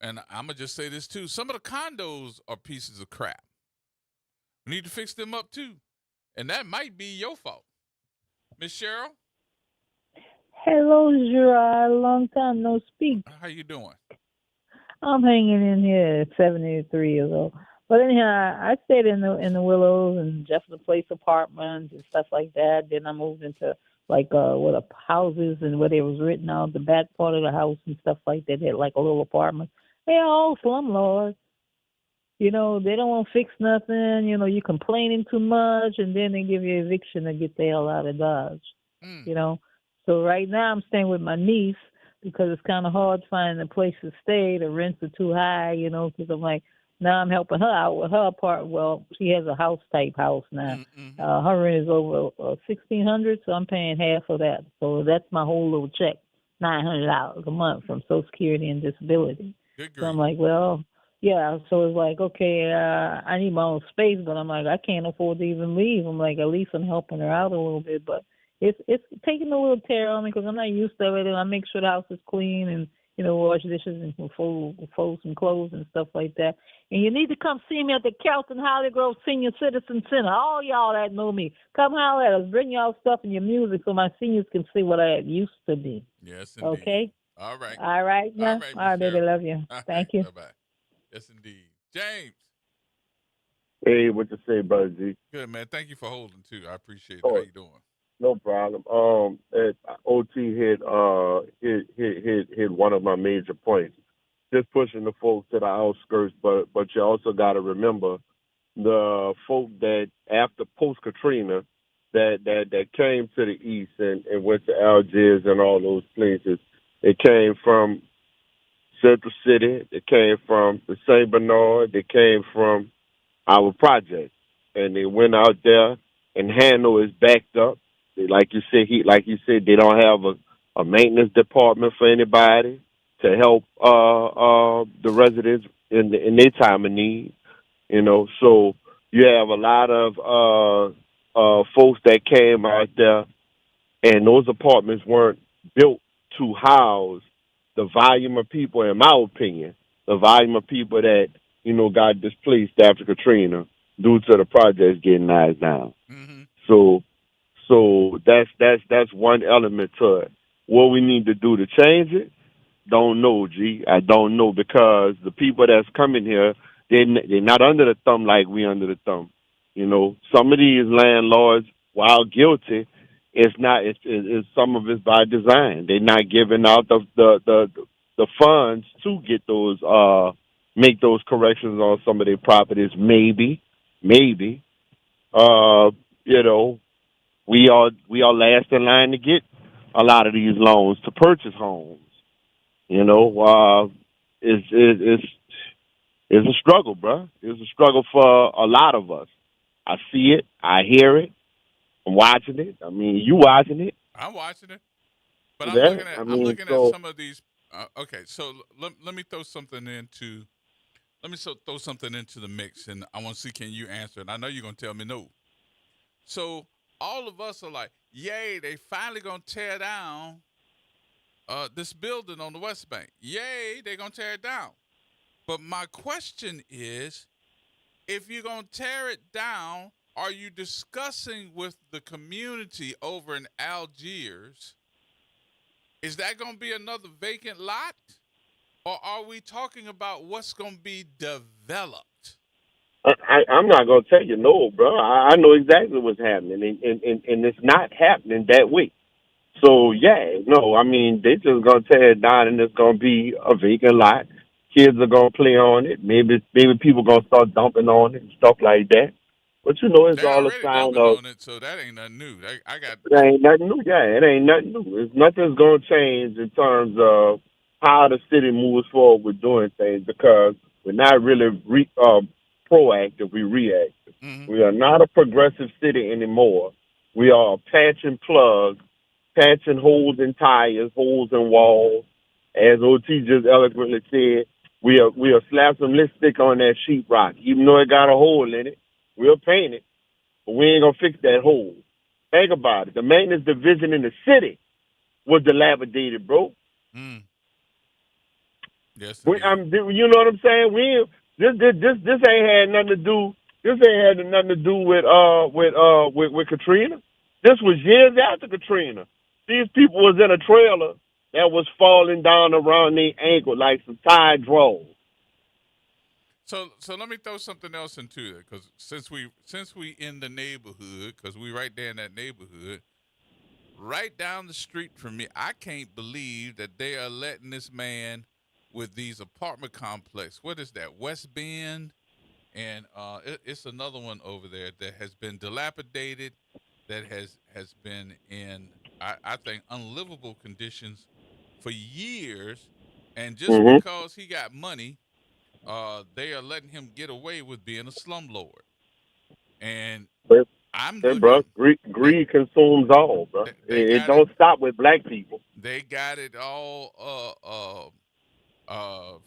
And I'm going to just say this too. Some of the condos are pieces of crap. We need to fix them up too. And that might be your fault. Miss Cheryl? Hello, Gerard. Long time no speak. How you doing? I'm hanging in here at 73 years old. But anyhow, I stayed in the Willows and Jefferson Place apartments and stuff like that. Then I moved into houses and where there was written out the back part of the house and stuff like that. They had like a little apartment. They're all slumlords. You know, they don't want to fix nothing. You know, you're complaining too much, and then they give you eviction to get the hell out of Dodge. You know, so right now I'm staying with my niece because it's kind of hard finding a place to stay. The rents are too high, you know, because I'm like, now I'm helping her out with her part. Well, she has a house-type house now. Her rent is over $1,600, so I'm paying half of that. So that's my whole little check, $900 a month from Social Security and Disability. So I'm like, well, yeah. So it's like, okay, I need my own space, but I'm like, I can't afford to even leave. I'm like, at least I'm helping her out a little bit, but it's taking a little tear on me because I'm not used to it, and I make sure the house is clean and, you know, wash dishes and fold some clothes and stuff like that. And you need to come see me at the Kelton Holly Grove Senior Citizen Center. All y'all that know me, come holler at us. Bring y'all stuff and your music so my seniors can see what I used to be. Yes, indeed. Okay? All right. All right, now? All right, baby, love you. Thank you. Bye-bye. Yes, indeed. James. Hey, what you say, Brother G? Good, man. Thank you for holding, too. I appreciate it. How you doing? No problem. OT hit one of my major points. Just pushing the folks to the outskirts, but you also got to remember the folk that after post Katrina that came to the east and went to Algiers and all those places. They came from Central City. They came from the St. Bernard. They came from our project, and they went out there. And Hano is backed up. Like you said, they don't have a maintenance department for anybody to help the residents in their time of need. You know, so you have a lot of folks that came out there, and those apartments weren't built to house the volume of people, in my opinion, the volume of people that, you know, got displaced after Katrina due to the projects getting knocked down. So that's one element to it. What we need to do to change it, don't know, G. I don't know, because the people that's coming here, they're not under the thumb like we under the thumb. You know, some of these landlords, while guilty, it's not. It's some of it's by design. They're not giving out the funds to get those make those corrections on some of their properties. Maybe. You know, we are last in line to get a lot of these loans to purchase homes. You know, it's a struggle, bro. It's a struggle for a lot of us. I see it. I hear it. I'm watching it. I mean, you watching it. I'm watching it, but Yeah, I'm looking at some of these. Okay, so let me throw something into. Throw something into the mix, and I want to see can you answer it. I know you're gonna tell me no. So all of us are like, "Yay! They finally gonna tear down this building on the West Bank. Yay! They're gonna tear it down." But my question is, if you're gonna tear it down, are you discussing with the community over in Algiers? Is that gonna be another vacant lot? Or are we talking about what's going to be developed? I'm not gonna tell you no, bro. I know exactly what's happening, and it's not happening that way. So yeah, no, I mean they just gonna tear it down, and it's gonna be a vacant lot. Kids are gonna play on it. Maybe people gonna start dumping on it and stuff like that. But you know, it's They all a already sign dumping of. on it, so that ain't nothing new. I got. It ain't nothing new. Yeah, it ain't nothing new. Nothing's gonna change in terms of how the city moves forward with doing things because we're not really proactive. We reactive. Mm-hmm. We are not a progressive city anymore. We are patch and plug, patching holes in tires, holes in walls. As OT just eloquently said, we'll slap some lipstick on that sheetrock, even though it got a hole in it. We'll paint it, but we ain't gonna fix that hole. Think about it. The maintenance division in the city was dilapidated, bro. Mm. Yes, You know what I'm saying? This ain't had nothing to do. This ain't had nothing to do with Katrina. This was years after Katrina. These people was in a trailer that was falling down around their ankle like some tide draws. So let me throw something else into it because since we in the neighborhood, because we right there in that neighborhood, right down the street from me, I can't believe that they are letting this man with these apartment complex. What is that? West Bend, and it's another one over there that has been dilapidated, that has been in I think unlivable conditions for years, and just because he got money. They are letting him get away with being a slumlord, and I'm Bro, looking. greed consumes all, bro. It don't stop with black people. They got it all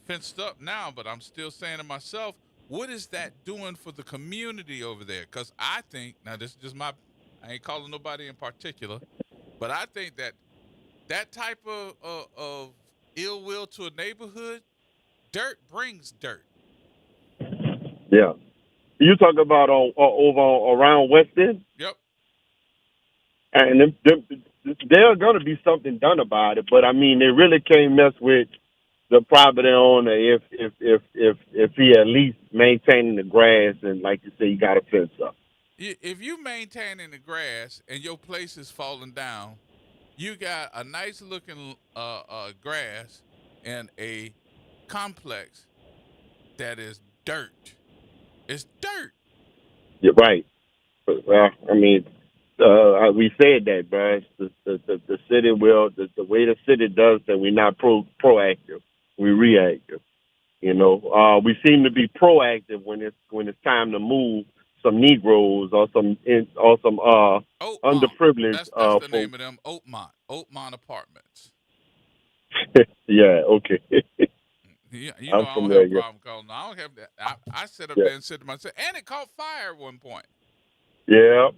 fenced up now, but I'm still saying to myself, what is that doing for the community over there? Because I think now this is just I ain't calling nobody in particular, but I think that type of ill will to a neighborhood, dirt brings dirt. Yeah. You talk about around West End? Yep. And there's going to be something done about it, but I mean, they really can't mess with the property owner if he at least maintaining the grass and, like you say, you got a fence up. If you maintaining the grass and your place is falling down, you got a nice looking grass and a complex that is dirt. It's dirt. You're right. Well, I mean, we said that, bro. The city will the way the city does that. We're not proactive. We reactive. You know, we seem to be proactive when it's time to move some Negroes or some underprivileged. That's the folks. name of them. Oakmont Apartments. Yeah. Okay. You know, I'm I don't have a familiar. problem calling. I don't have that. I sat up Yeah. there and said to myself, and it caught fire at one point. Yeah,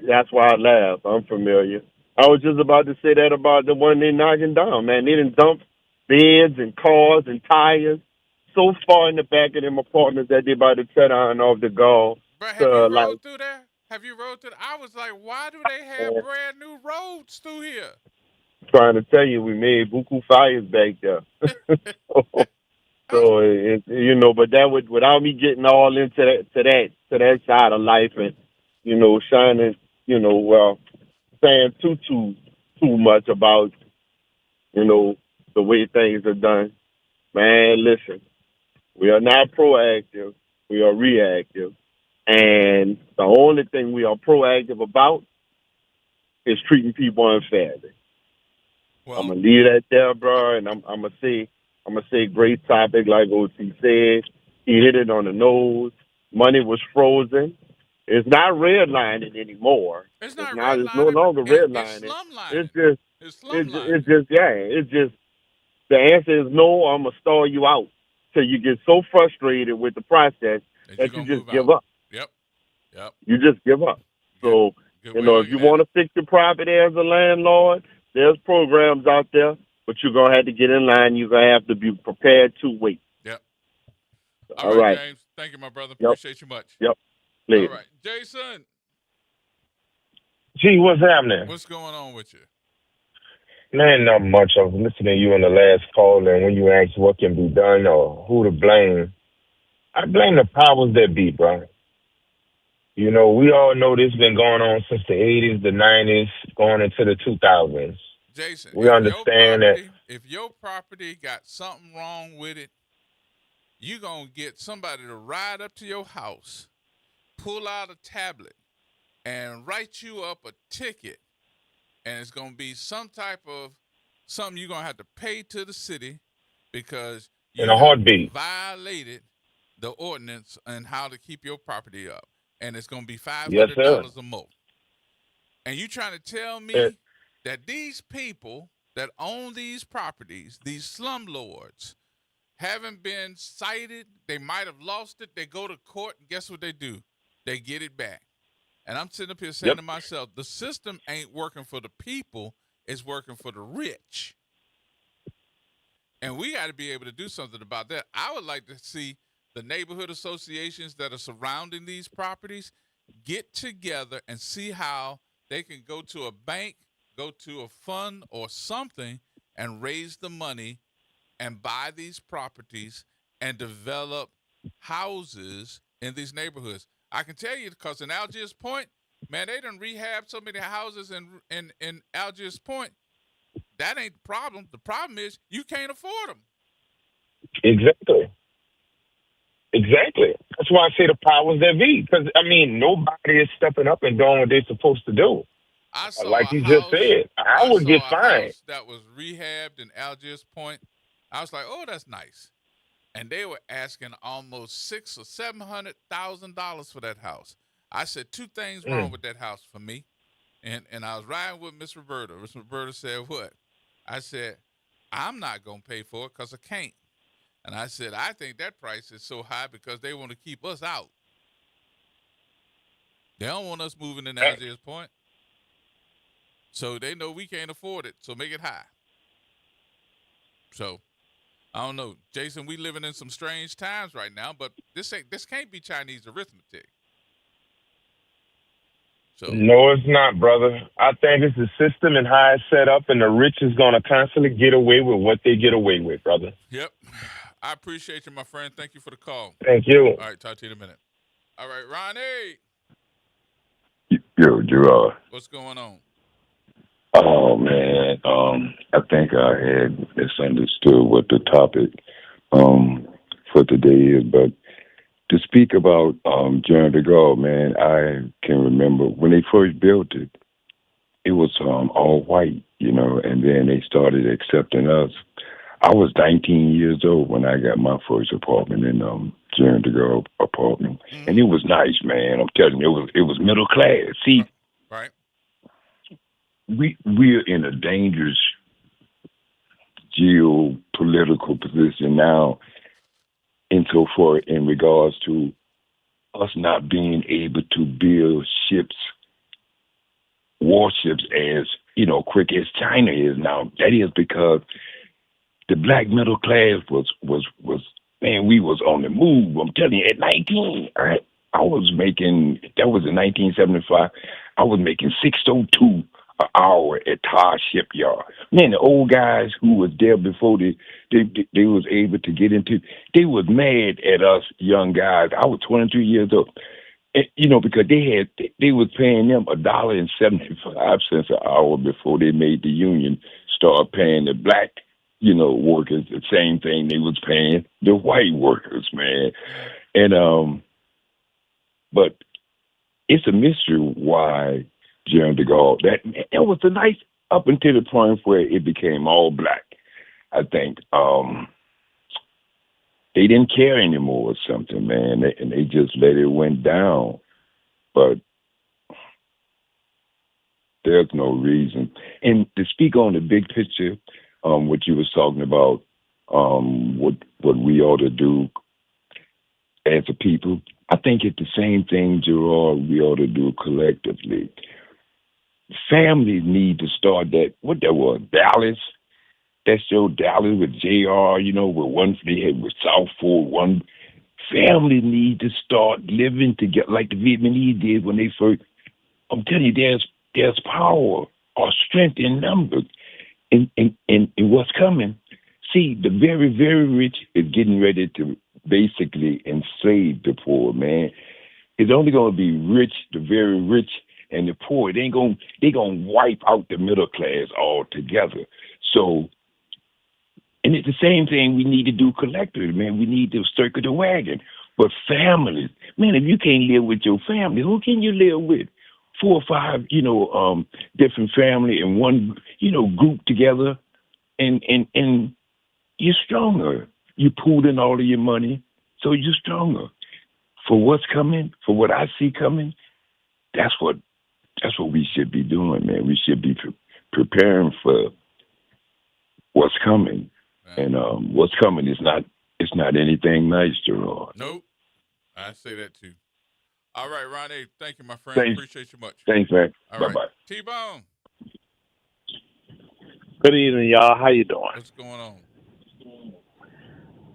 that's why I laughed. I'm familiar. I was just about to say that about the one they knocking down, man. They done dumped beds and cars and tires so far in the back of them apartments that they about to tear down off the gall. Bro, have you rode through there? Have you rode through? I was like, why do they have brand new roads through here? Trying to tell you, we made buku fires back there. So you know, but that would without me getting all into that side of life and shining, saying too much about the way things are done. Man, listen, We are not proactive. We are reactive. And the only thing we are proactive about is treating people unfairly. I'm gonna leave that there, bro, and I'm gonna say great topic, like OT said. He hit it on the nose. Money was frozen. It's not redlining anymore. It's no longer redlining. It's just the answer is no. I'm gonna stall you out till you get so frustrated with the process that you just give up. Yep. You just give up. So if you want to fix your property as a landlord, there's programs out there, but you're gonna have to get in line. You're gonna have to be prepared to wait. Yep. All right, James. Thank you, my brother. Yep. Appreciate you much. Yep. Later. All right, Jason. Gee, what's happening? What's going on with you? Man, not much. I was listening to you on the last call, and when you asked what can be done or who to blame, I blame the powers that be, bro. You know, we all know this has been going on since the 80s, the 90s, going into the 2000s. Jason, we understand that. If your property got something wrong with it, you're going to get somebody to ride up to your house, pull out a tablet, and write you up a ticket. And it's going to be some type of something you're going to have to pay to the city because you in a heartbeat violated the ordinance and how to keep your property up. And it's going to be $500 Yes, or more. And you trying to tell me that these people that own these properties, these slumlords, haven't been cited? They might have lost it. They go to court, and guess what they do? They get it back. And I'm sitting up here saying to myself, the system ain't working for the people. It's working for the rich. And we got to be able to do something about that. I would like to see the neighborhood associations that are surrounding these properties get together and see how they can go to a bank, go to a fund or something and raise the money and buy these properties and develop houses in these neighborhoods. I can tell you because in Algiers Point, man, they done rehab so many houses in Algiers Point. That ain't the problem. The problem is you can't afford them. Exactly. That's why I say the powers that be. Because, I mean, nobody is stepping up and doing what they're supposed to do. Like you just said, I would get fined. That was rehabbed in Algiers Point. I was like, oh, that's nice. And they were asking almost $600,000 or $700,000 for that house. I said two things wrong with that house for me. And I was riding with Miss Roberta. Miss Roberta said, what? I said, I'm not going to pay for it because I can't. And I said, I think that price is so high because they want to keep us out. They don't want us moving in Algiers Point. So they know we can't afford it, so make it high. So, I don't know. Jason, we living in some strange times right now, but this can't be Chinese arithmetic. So. No, it's not, brother. I think it's the system and how it's set up, and the rich is going to constantly get away with what they get away with, brother. Yep. I appreciate you, my friend. Thank you for the call. Thank you. All right, talk to you in a minute. All right, Ronnie. Yo, Gerod. What's going on? Oh, man. I think I had misunderstood what the topic for today is, but to speak about Gerod, man, I can remember when they first built it, it was all white, you know, and then they started accepting us. I was 19 years old when I got my first apartment in Gerod apartment, and it was nice, man. I'm telling you, it was middle class. See, right? We're in a dangerous geopolitical position now, insofar in regards to us not being able to build ships, warships as quick as China is now. That is because the black middle class was man, we was on the move. I'm telling you, at 19, right, I was making, that was in 1975, I was making $6.02 an hour at Tar Shipyard. Man, the old guys who was there before they was able to get into, they was mad at us young guys. I was 23 years old. And, because they was paying them $1.75 an hour before they made the union start paying the black workers the same thing they was paying the white workers, man. And but it's a mystery why Gerald de Gaulle, that was a nice up until the point where it became all black. I think they didn't care anymore or something, man, and they just let it went down. But there's no reason. And to speak on the big picture, what you was talking about, what we ought to do as a people, I think it's the same thing, Gerard, we ought to do collectively. Families need to start that, what that was, Dallas, that show Dallas with JR, with one they had with South Fork, one. Families need to start living together like the Vietnamese did when they first. I'm telling you, there's power or strength in numbers in what's coming. See, the very, very rich is getting ready to basically enslave the poor, man. It's only going to be rich, the very rich, and the poor. They're going to wipe out the middle class altogether. So, and it's the same thing we need to do collectively, man. We need to circle the wagon. But families, man, if you can't live with your family, who can you live with? 4 or 5, different family in one, group together, and you're stronger. You pooled in all of your money, so you're stronger. For what's coming, for what I see coming, that's what we should be doing, man. We should be preparing for what's coming, and what's coming is not anything nice, Gerard. Nope, I say that too. All right, Ronnie, thank you, my friend. Thanks. Appreciate you much. Thanks, man. All Bye-bye. right. T-Bone. Good evening, y'all. How you doing? What's going on?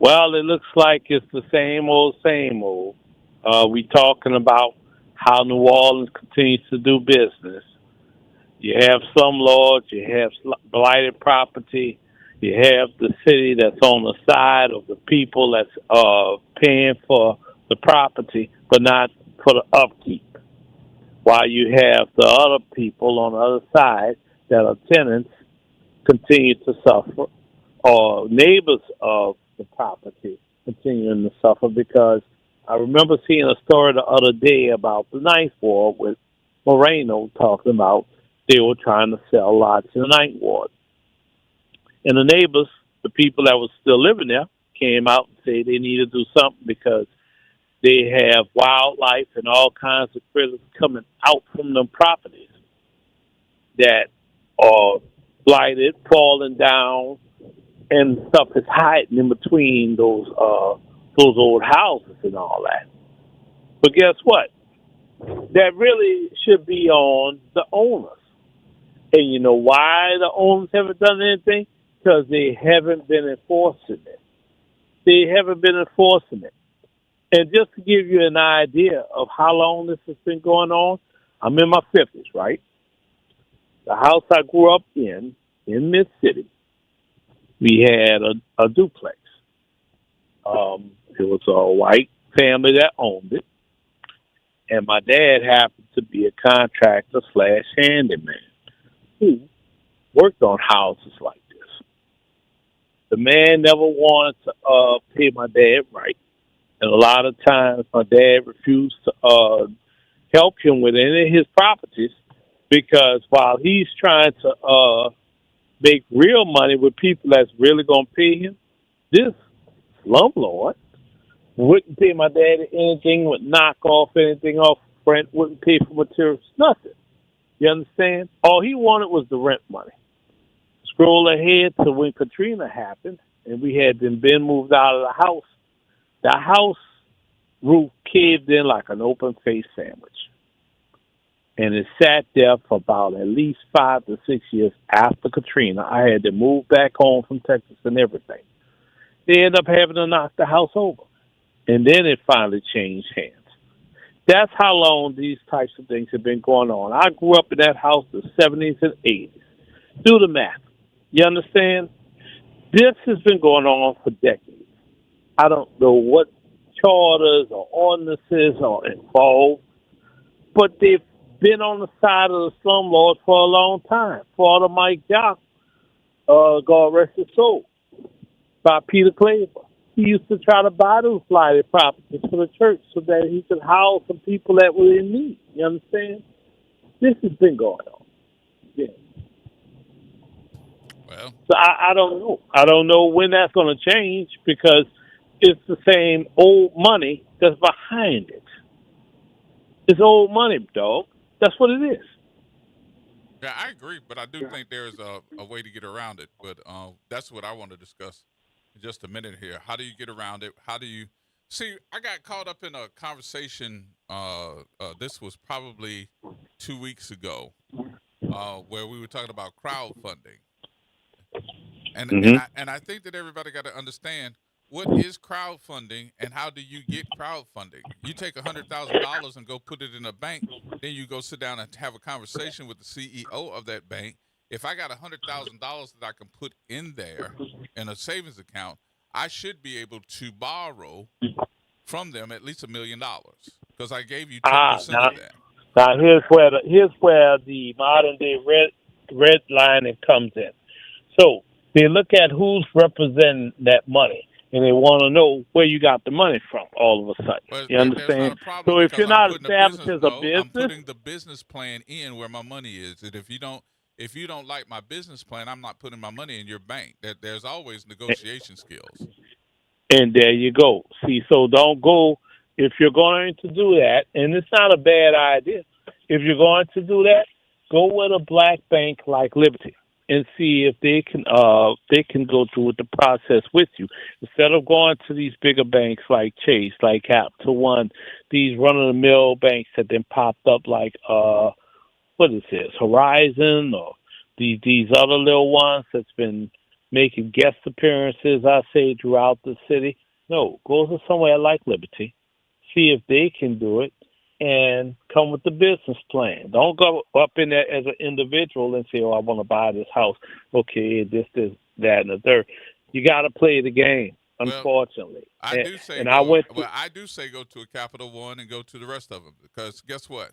Well, it looks like it's the same old, same old. We talking about how New Orleans continues to do business. You have some lords, you have blighted property, you have the city that's on the side of the people that's paying for the property, but not for the upkeep. While you have the other people on the other side that are tenants continue to suffer, or neighbors of the property continuing to suffer, because I remember seeing a story the other day about the Ninth Ward with Moreno talking about they were trying to sell lots in the Ninth Ward. And the neighbors, the people that were still living there, came out and said they needed to do something because they have wildlife and all kinds of critters coming out from them properties that are blighted, falling down, and stuff is hiding in between those old houses and all that. But guess what? That really should be on the owners. And you know why the owners haven't done anything? Because they haven't been enforcing it. They haven't been enforcing it. And just to give you an idea of how long this has been going on, I'm in my 50s, right? The house I grew up in Mid-City, we had a duplex. It was a white family that owned it. And my dad happened to be a contractor / handyman who worked on houses like this. The man never wanted to pay my dad right. And a lot of times my dad refused to help him with any of his properties because while he's trying to make real money with people that's really going to pay him, this slumlord wouldn't pay my dad anything, would knock off anything off rent, wouldn't pay for materials, nothing. You understand? All he wanted was the rent money. Scroll ahead to when Katrina happened and we had been moved out of the house. The house roof caved in like an open-faced sandwich. And it sat there for about at least 5 to 6 years after Katrina. I had to move back home from Texas and everything. They ended up having to knock the house over. And then it finally changed hands. That's how long these types of things have been going on. I grew up in that house in the 70s and 80s. Do the math. You understand? This has been going on for decades. I don't know what charters or ordinances are involved, but they've been on the side of the slumlord for a long time. Father Mike Jock, God rest his soul, by Peter Claver. He used to try to buy those blighted properties for the church so that he could house some people that were in need. You understand? This has been going on. Yeah. Well, so I don't know. I don't know when that's going to change because it's the same old money that's behind it. It's old money, dog. That's what it is. yeah, I agree, but I do think there's a way to get around it. But that's what I want to discuss in just a minute here. How do you get around it? How do you see? I got caught up in a conversation. This was probably 2 weeks ago, where we were talking about crowdfunding, and I think that everybody got to understand what is crowdfunding and how do you get crowdfunding. You take $100,000 and go put it in a bank, then you go sit down and have a conversation with the CEO of that bank. If I got $100,000 that I can put in there in a savings account, I should be able to borrow from them at least $1 million because I gave you 10% of that. Now here's where the modern day redlining comes in. So they look at who's representing that money, and they want to know where you got the money from. All of a sudden, well, you understand? So if you're not established as a business, I'm putting the business plan in where my money is. And if you don't like my business plan, I'm not putting my money in your bank. There's always negotiation skills. And there you go. See, so don't go if you're going to do that, and it's not a bad idea. If you're going to do that, go with a black bank like Liberty and see if they can go through with the process with you instead of going to these bigger banks like Chase, like Capital One, these run-of-the-mill banks that then popped up like what is this, Horizon, or these other little ones that's been making guest appearances, I say, throughout the city. No, go to somewhere like Liberty, see if they can do it, and come with the business plan. Don't go up in there as an individual and say, oh, I want to buy this house. Okay, this, that, and the third. You got to play the game, unfortunately. I do say go to a Capital One and go to the rest of them because guess what?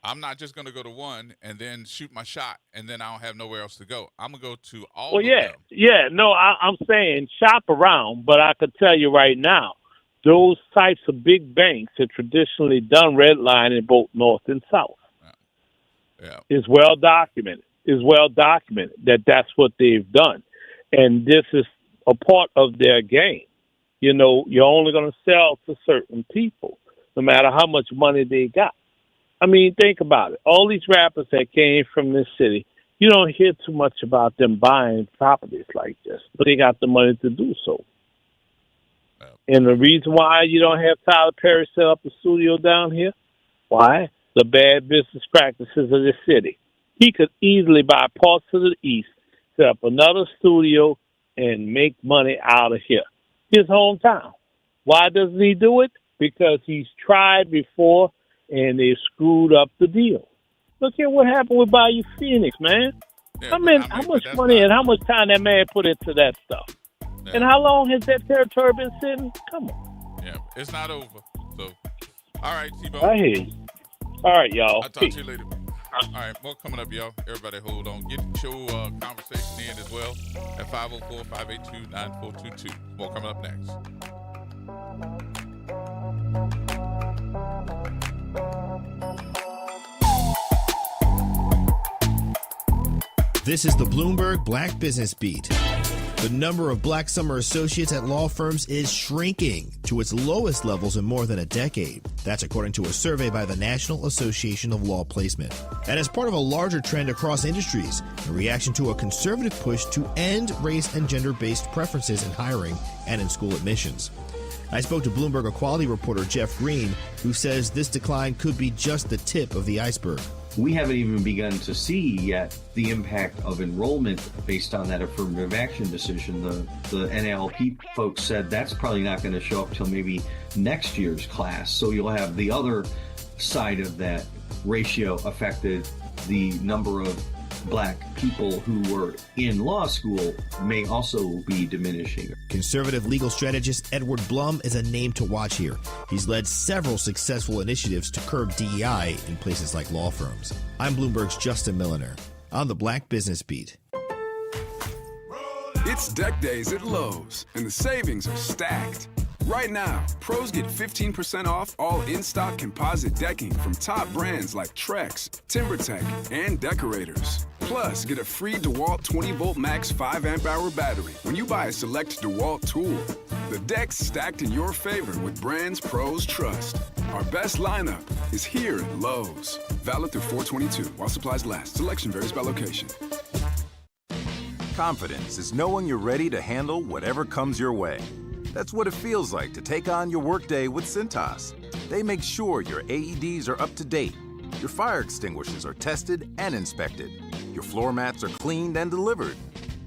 I'm not just going to go to one and then shoot my shot and then I don't have nowhere else to go. I'm going to go to all of them. Yeah. No, I'm saying shop around, but I could tell you right now, those types of big banks have traditionally done redlining both north and south. Yeah. It's well documented. That that's what they've done. And this is a part of their game. You know, you're only going to sell to certain people, no matter how much money they got. I mean, think about it. All these rappers that came from this city, you don't hear too much about them buying properties like this, but they got the money to do so. And the reason why you don't have Tyler Perry set up a studio down here, why? The bad business practices of the city. He could easily buy parts of the East, set up another studio, and make money out of here. His hometown. Why doesn't he do it? Because he's tried before, and they screwed up the deal. Look at what happened with Bayou Phoenix, man. Yeah, how much money and how much time that man put into that stuff. Yeah. And how long has that territory been sitting? Come on. Yeah, it's not over. So, all right, T-Bone. I hear you. All right, y'all. I'll talk to you later. All right, more coming up, y'all. Everybody hold on. Get your conversation in as well at 504-582-9422. More coming up next. This is the Bloomberg Black Business Beat. The number of black summer associates at law firms is shrinking to its lowest levels in more than a decade. That's according to a survey by the National Association of Law Placement. And as part of a larger trend across industries, a reaction to a conservative push to end race and gender-based preferences in hiring and in school admissions. I spoke to Bloomberg Equality reporter Jeff Green, who says this decline could be just the tip of the iceberg. We haven't even begun to see yet the impact of enrollment based on that affirmative action decision. The NALP folks said that's probably not going to show up till maybe next year's class. So you'll have the other side of that ratio affected. The number of black people who were in law school may also be diminishing. Conservative legal strategist Edward Blum is a name to watch here. He's led several successful initiatives to curb DEI in places like law firms. I'm Bloomberg's Justin Milliner on the Black Business Beat. It's Deck Days at Lowe's, and the savings are stacked. Right now, pros get 15% off all in-stock composite decking from top brands like Trex, TimberTech, and Decorators. Plus, get a free DeWalt 20-volt max 5-amp-hour battery when you buy a select DeWalt tool. The deck's stacked in your favor with brands pros trust. Our best lineup is here at Lowe's. Valid through 4/22 while supplies last. Selection varies by location. Confidence is knowing you're ready to handle whatever comes your way. That's what it feels like to take on your workday with Cintas. They make sure your AEDs are up to date, your fire extinguishers are tested and inspected, your floor mats are cleaned and delivered,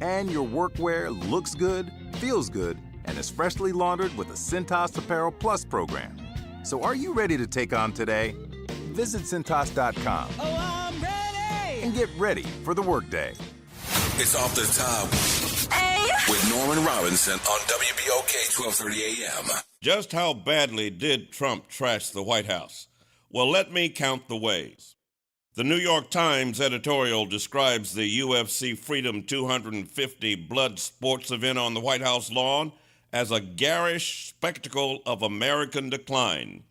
and your workwear looks good, feels good, and is freshly laundered with the Cintas Apparel Plus program. So are you ready to take on today? Visit Cintas.com and get ready for the workday. It's Off the Top with Norman Robinson on WBOK 1230 AM. Just how badly did Trump trash the White House? Well, let me count the ways. The New York Times editorial describes the UFC Freedom 250 blood sports event on the White House lawn as a garish spectacle of American decline.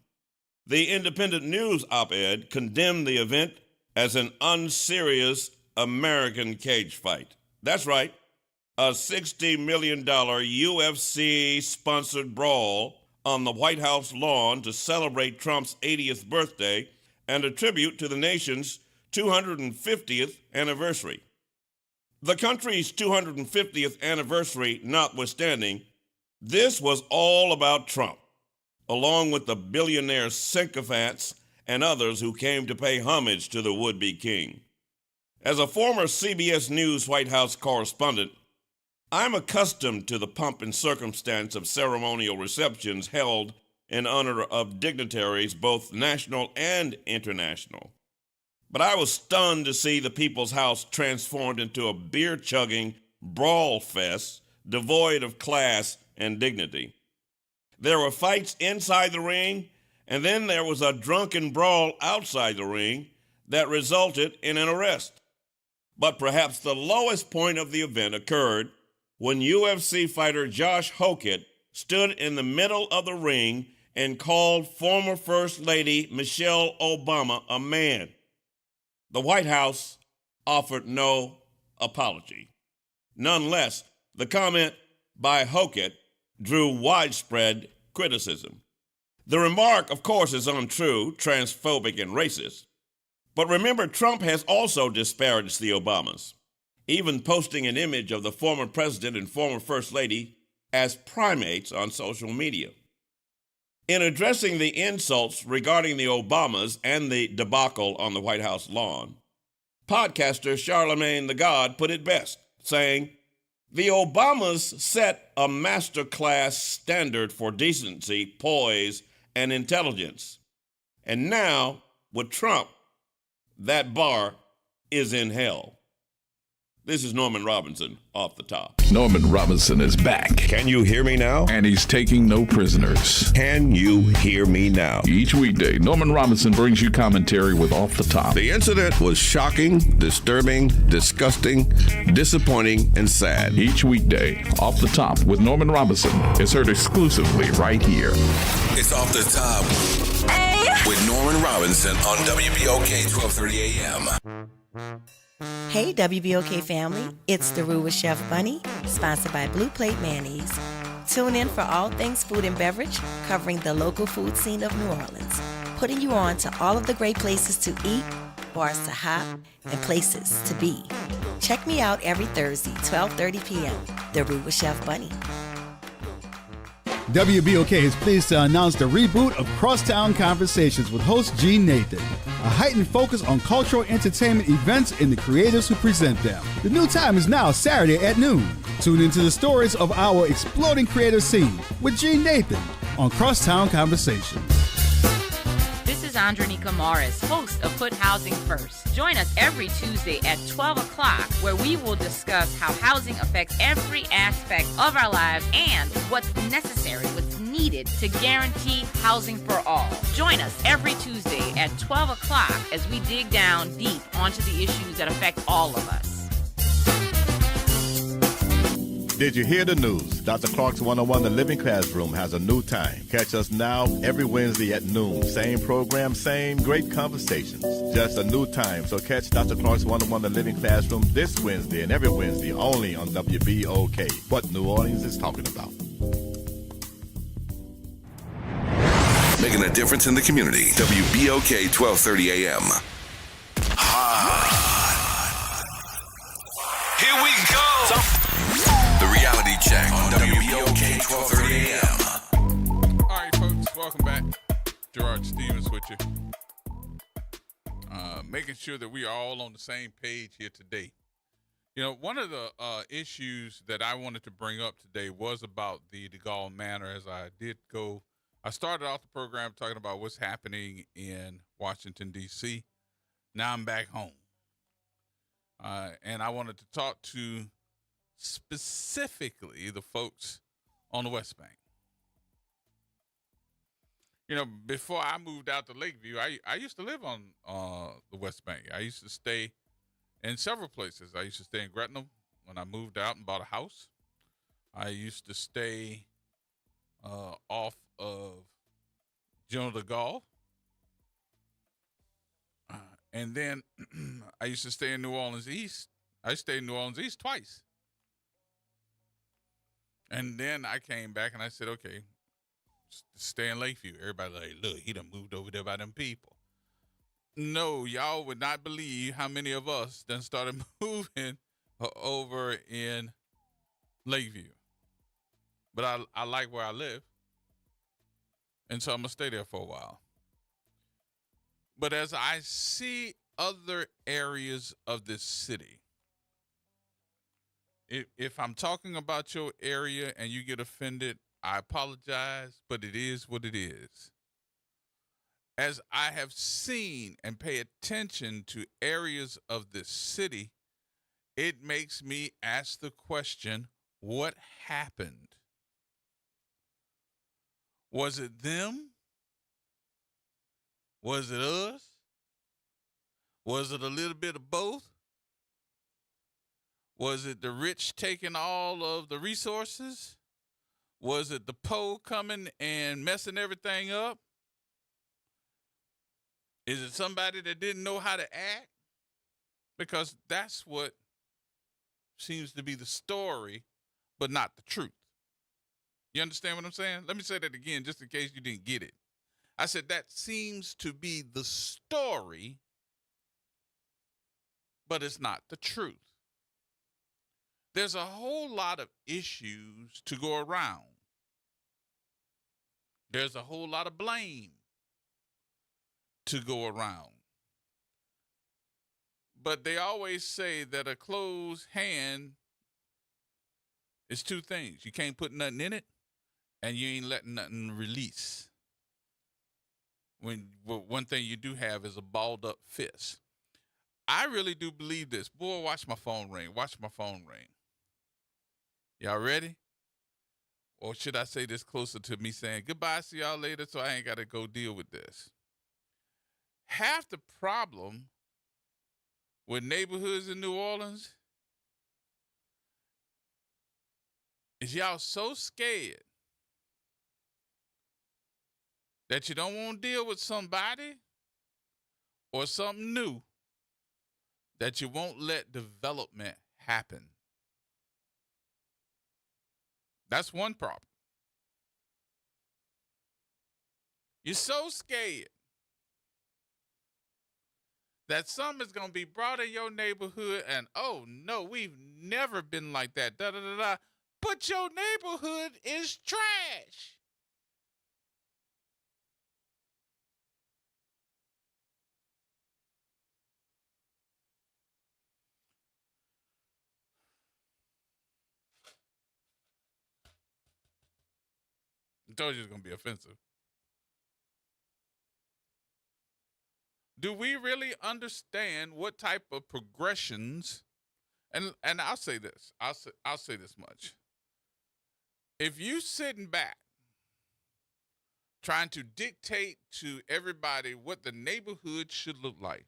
The Independent News op-ed condemned the event as an unserious American cage fight. That's right, a $60 million UFC-sponsored brawl on the White House lawn to celebrate Trump's 80th birthday and a tribute to the nation's 250th anniversary. The country's 250th anniversary notwithstanding, this was all about Trump, along with the billionaire sycophants and others who came to pay homage to the would-be king. As a former CBS News White House correspondent, I'm accustomed to the pomp and circumstance of ceremonial receptions held in honor of dignitaries, both national and international. But I was stunned to see the People's House transformed into a beer-chugging brawl fest devoid of class and dignity. There were fights inside the ring, and then there was a drunken brawl outside the ring that resulted in an arrest. But perhaps the lowest point of the event occurred when UFC fighter Josh Hokett stood in the middle of the ring and called former First Lady Michelle Obama a man. The White House offered no apology. Nonetheless, the comment by Hokett drew widespread criticism. The remark, of course, is untrue, transphobic, and racist. But remember, Trump has also disparaged the Obamas, even posting an image of the former president and former First Lady as primates on social media. In addressing the insults regarding the Obamas and the debacle on the White House lawn, podcaster Charlemagne the God put it best, saying, "The Obamas set a masterclass standard for decency, poise, and intelligence. And now, with Trump, that bar is in hell." This is Norman Robinson, Off the Top. Norman Robinson is back. Can you hear me now? And he's taking no prisoners. Can you hear me now? Each weekday, Norman Robinson brings you commentary with Off the Top. The incident was shocking, disturbing, disgusting, disappointing, and sad. Each weekday, Off the Top with Norman Robinson is heard exclusively right here. It's Off the Top with Norman Robinson on WBOK 1230 AM. Hey WBOK family, it's the Rue with Chef Bunny, sponsored by Blue Plate Mayonnaise. Tune in for all things food and beverage, covering the local food scene of New Orleans, putting you on to all of the great places to eat, bars to hop, and places to be. Check me out every Thursday, 12:30 p.m., the Rue with Chef Bunny. WBOK is pleased to announce the reboot of Crosstown Conversations with host Gene Nathan. A heightened focus on cultural entertainment events and the creators who present them. The new time is now Saturday at noon. Tune into the stories of our exploding creative scene with Gene Nathan on Crosstown Conversations. This is Andronika Morris, host of Put Housing First. Join us every Tuesday at 12 o'clock where we will discuss how housing affects every aspect of our lives and what's necessary, what's needed to guarantee housing for all. Join us every Tuesday at 12 o'clock as we dig down deep onto the issues that affect all of us. Did you hear the news? Dr. Clark's 101 The Living Classroom has a new time. Catch us now every Wednesday at noon. Same program, same great conversations. Just a new time. So catch Dr. Clark's 101 The Living Classroom this Wednesday and every Wednesday only on WBOK. What New Orleans is talking about. Making a difference in the community. WBOK 1230 AM. Here we go. The reality check on WBOK 1230 AM. All right, folks, welcome back. Gerard Stevens with you. Making sure that we are all on the same page here today. You know, one of the issues that I wanted to bring up today was about the DeGaulle Manor. As I started off the program talking about what's happening in Washington, D.C. Now I'm back home. And I wanted to talk to specifically the folks on the West Bank. You know, before I moved out to Lakeview, I used to live on the West Bank. I used to stay in several places. I used to stay in Gretna when I moved out and bought a house. I used to stay off of General DeGaulle. And then I used to stay in New Orleans East. I stayed in New Orleans East twice. And then I came back and I said, okay, stay in Lakeview. Everybody like, look, he done moved over there by them people. No, y'all would not believe how many of us done started moving over in Lakeview. But I like where I live. And so I'm going to stay there for a while. But as I see other areas of this city, if I'm talking about your area and you get offended, I apologize, but it is what it is. As I have seen and pay attention to areas of this city, it makes me ask the question, what happened? Was it them? Was it us? Was it a little bit of both? Was it the rich taking all of the resources? Was it the poor coming and messing everything up? Is it somebody that didn't know how to act? Because that's what seems to be the story, but not the truth. You understand what I'm saying? Let me say that again, just in case you didn't get it. I said that seems to be the story, but it's not the truth. There's a whole lot of issues to go around. There's a whole lot of blame to go around. But they always say that a closed hand is two things. You can't put nothing in it, and you ain't letting nothing release. One thing you do have is a balled up fist. I really do believe this. Boy, watch my phone ring. Watch my phone ring. Y'all ready? Or should I say this closer to me saying goodbye, see y'all later, so I ain't got to go deal with this? Half the problem with neighborhoods in New Orleans is y'all so scared that you don't want to deal with somebody or something new that you won't let development happen. That's one problem. You're so scared that something is going to be brought in your neighborhood and, oh, no, we've never been like that, da-da-da-da. But your neighborhood is trash. I told you it's going to be offensive. Do we really understand what type of progressions? And I'll say this. I'll say this much. If you sitting back trying to dictate to everybody what the neighborhood should look like,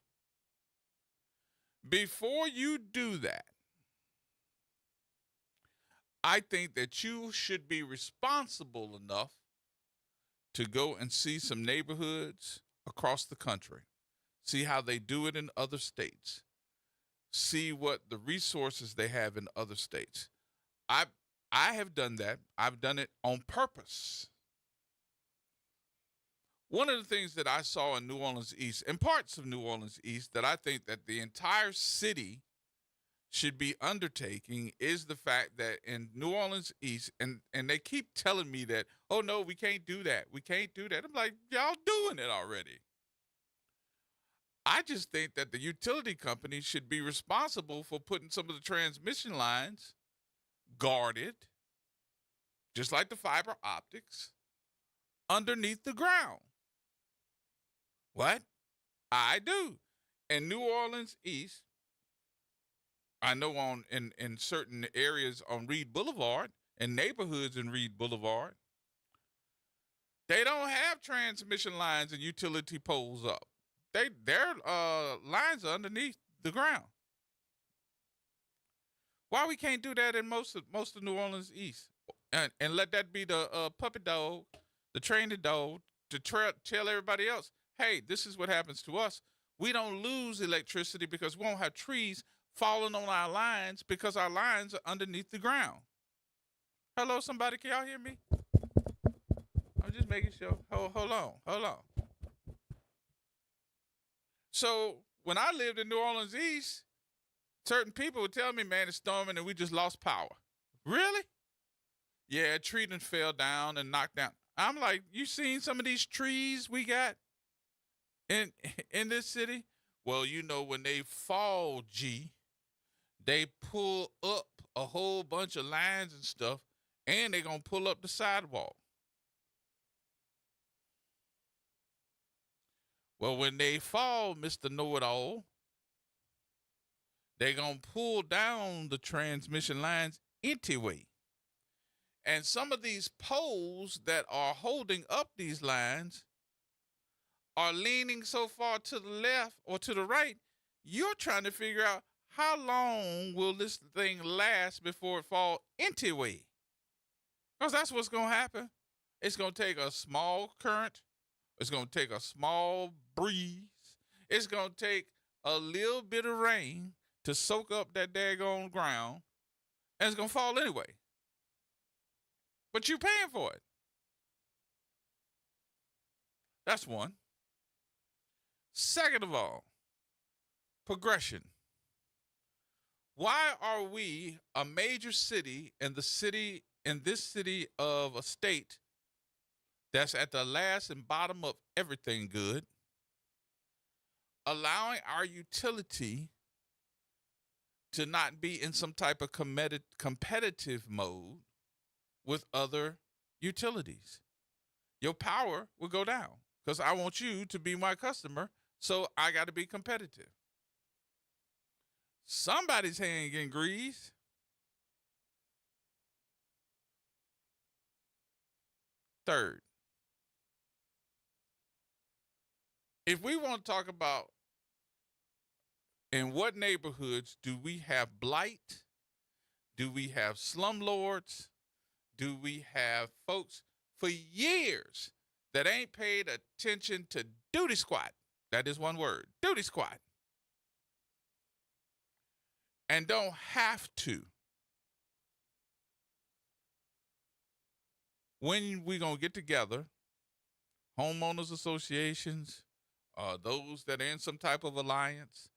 before you do that, I think that you should be responsible enough to go and see some neighborhoods across the country, see how they do it in other states, see what the resources they have in other states. I have done that. I've done it on purpose. One of the things that I saw in New Orleans East and parts of New Orleans East that I think that the entire city should be undertaking is the fact that in New Orleans East, and they keep telling me that, oh no, we can't do that. We can't do that. I'm like, y'all doing it already. I just think that the utility companies should be responsible for putting some of the transmission lines guarded, just like the fiber optics, underneath the ground. What? I do. In New Orleans East, I know in certain areas on Reed Boulevard and neighborhoods in Reed Boulevard, they don't have transmission lines and utility poles up. Their lines are underneath the ground. Why we can't do that in most of New Orleans East, and let that be the puppet dog, the training dog to tell everybody else, hey, this is what happens to us. We don't lose electricity because we won't have trees falling on our lines because our lines are underneath the ground. Hello, somebody, can y'all hear me? I'm just making sure. Hold on. So when I lived in New Orleans East, certain people would tell me, man, it's storming and we just lost power. Really? Yeah, a tree done fell down and knocked down. I'm like, you seen some of these trees we got in this city? Well, you know, when they fall, they pull up a whole bunch of lines and stuff, and they're going to pull up the sidewalk. Well, when they fall, Mr. Know-It-All, they're going to pull down the transmission lines anyway. And some of these poles that are holding up these lines are leaning so far to the left or to the right, you're trying to figure out how long will this thing last before it fall anyway. Because that's what's going to happen. It's going to take a small current. It's going to take a small breeze. It's going to take a little bit of rain to soak up that daggone ground. And it's going to fall anyway. But you're paying for it. That's one. Second of all, progression. Why are we a major city in this city of a state that's at the last and bottom of everything good, allowing our utility to not be in some type of competitive mode with other utilities? Your power will go down because I want you to be my customer, so I got to be competitive. Somebody's hand getting greased. Third, if we want to talk about in what neighborhoods do we have blight, do we have slumlords, do we have folks for years that ain't paid attention to duty squat? That is one word, duty squat. And don't have to. When we going to get together, homeowners associations, those that are in some type of alliance,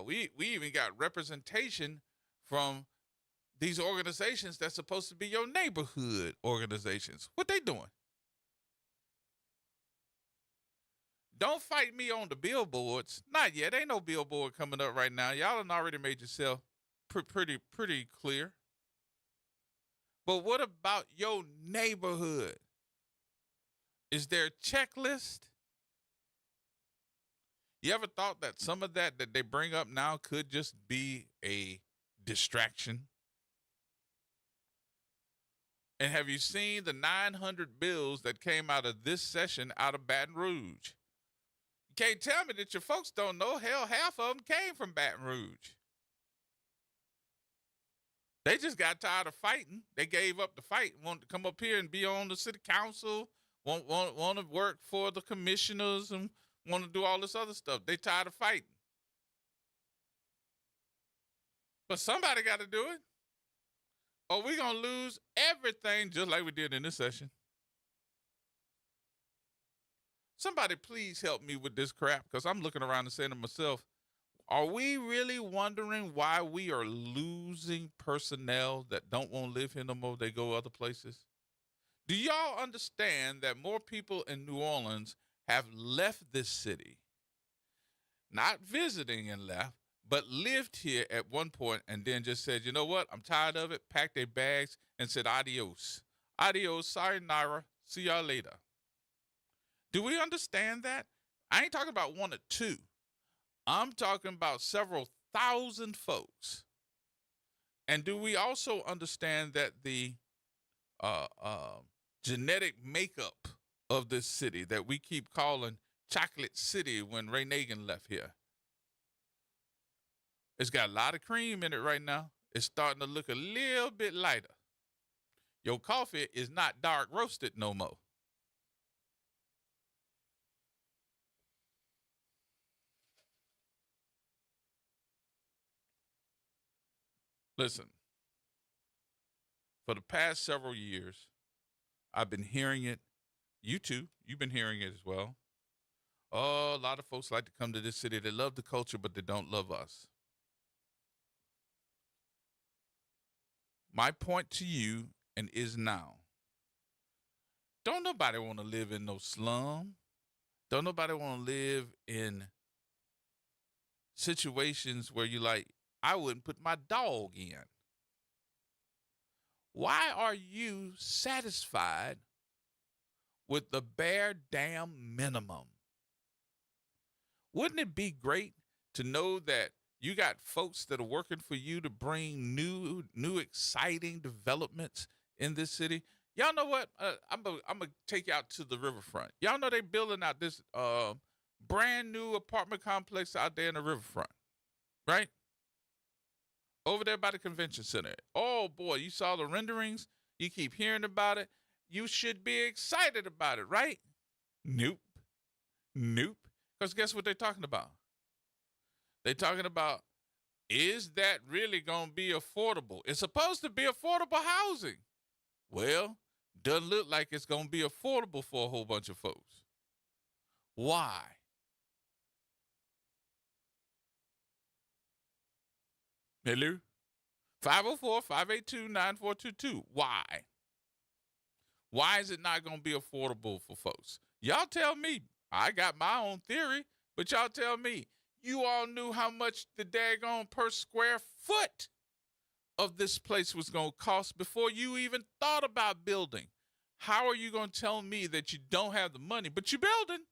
we even got representation from these organizations that's supposed to be your neighborhood organizations. What they doing? Don't fight me on the billboards. Not yet. Ain't no billboard coming up right now. Y'all done already made yourself pretty clear. But what about your neighborhood? Is there a checklist? You ever thought that some of that they bring up now could just be a distraction? And have you seen the 900 bills that came out of this session out of Baton Rouge? You can't tell me that your folks don't know. Hell, half of them came from Baton Rouge. They just got tired of fighting. They gave up the fight, wanted to come up here and be on the city council, want to work for the commissioners and want to do all this other stuff. They tired of fighting. But somebody got to do it. Or we're going to lose everything just like we did in this session. Somebody please help me with this crap, because I'm looking around and saying to myself, are we really wondering why we are losing personnel that don't want to live here no more? They go other places. Do y'all understand that more people in New Orleans have left this city, not visiting and left, but lived here at one point and then just said, you know what, I'm tired of it, packed their bags and said adios. Adios, sayonara, see y'all later. Do we understand that? I ain't talking about one or two. I'm talking about several thousand folks. And do we also understand that the genetic makeup of this city that we keep calling Chocolate City when Ray Nagin left here? It's got a lot of cream in it right now. It's starting to look a little bit lighter. Your coffee is not dark roasted no more. Listen, for the past several years, I've been hearing it. You too, you've been hearing it as well. Oh, a lot of folks like to come to this city. They love the culture, but they don't love us. My point to you and is now, don't nobody want to live in no slum. Don't nobody want to live in situations where you like, I wouldn't put my dog in. Why are you satisfied with the bare damn minimum? Wouldn't it be great to know that you got folks that are working for you to bring new exciting developments in this city? Y'all know what? I'm gonna take you out to the riverfront. Y'all know they building out this brand new apartment complex out there in the riverfront, right? Over there by the convention center. Oh boy, you saw the renderings. You keep hearing about it. You should be excited about it, right? Nope. Because guess what they're talking about? They're talking about, is that really going to be affordable? It's supposed to be affordable housing. Well, doesn't look like it's going to be affordable for a whole bunch of folks. Why? Hello? 504-582-9422. Why? Why is it not going to be affordable for folks? Y'all tell me. I got my own theory, but y'all tell me. You all knew how much the daggone per square foot of this place was going to cost before you even thought about building. How are you going to tell me that you don't have the money, but you're building?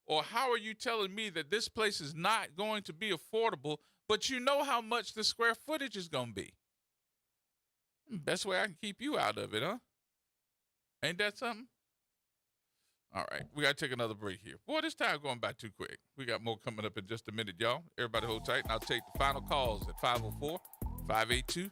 Or how are you telling me that this place is not going to be affordable, but you know how much the square footage is going to be? Best way I can keep you out of it, huh? Ain't that something? All right, we got to take another break here. Boy, this time going by too quick. We got more coming up in just a minute, y'all. Everybody hold tight, and I'll take the final calls at 504-582-9422.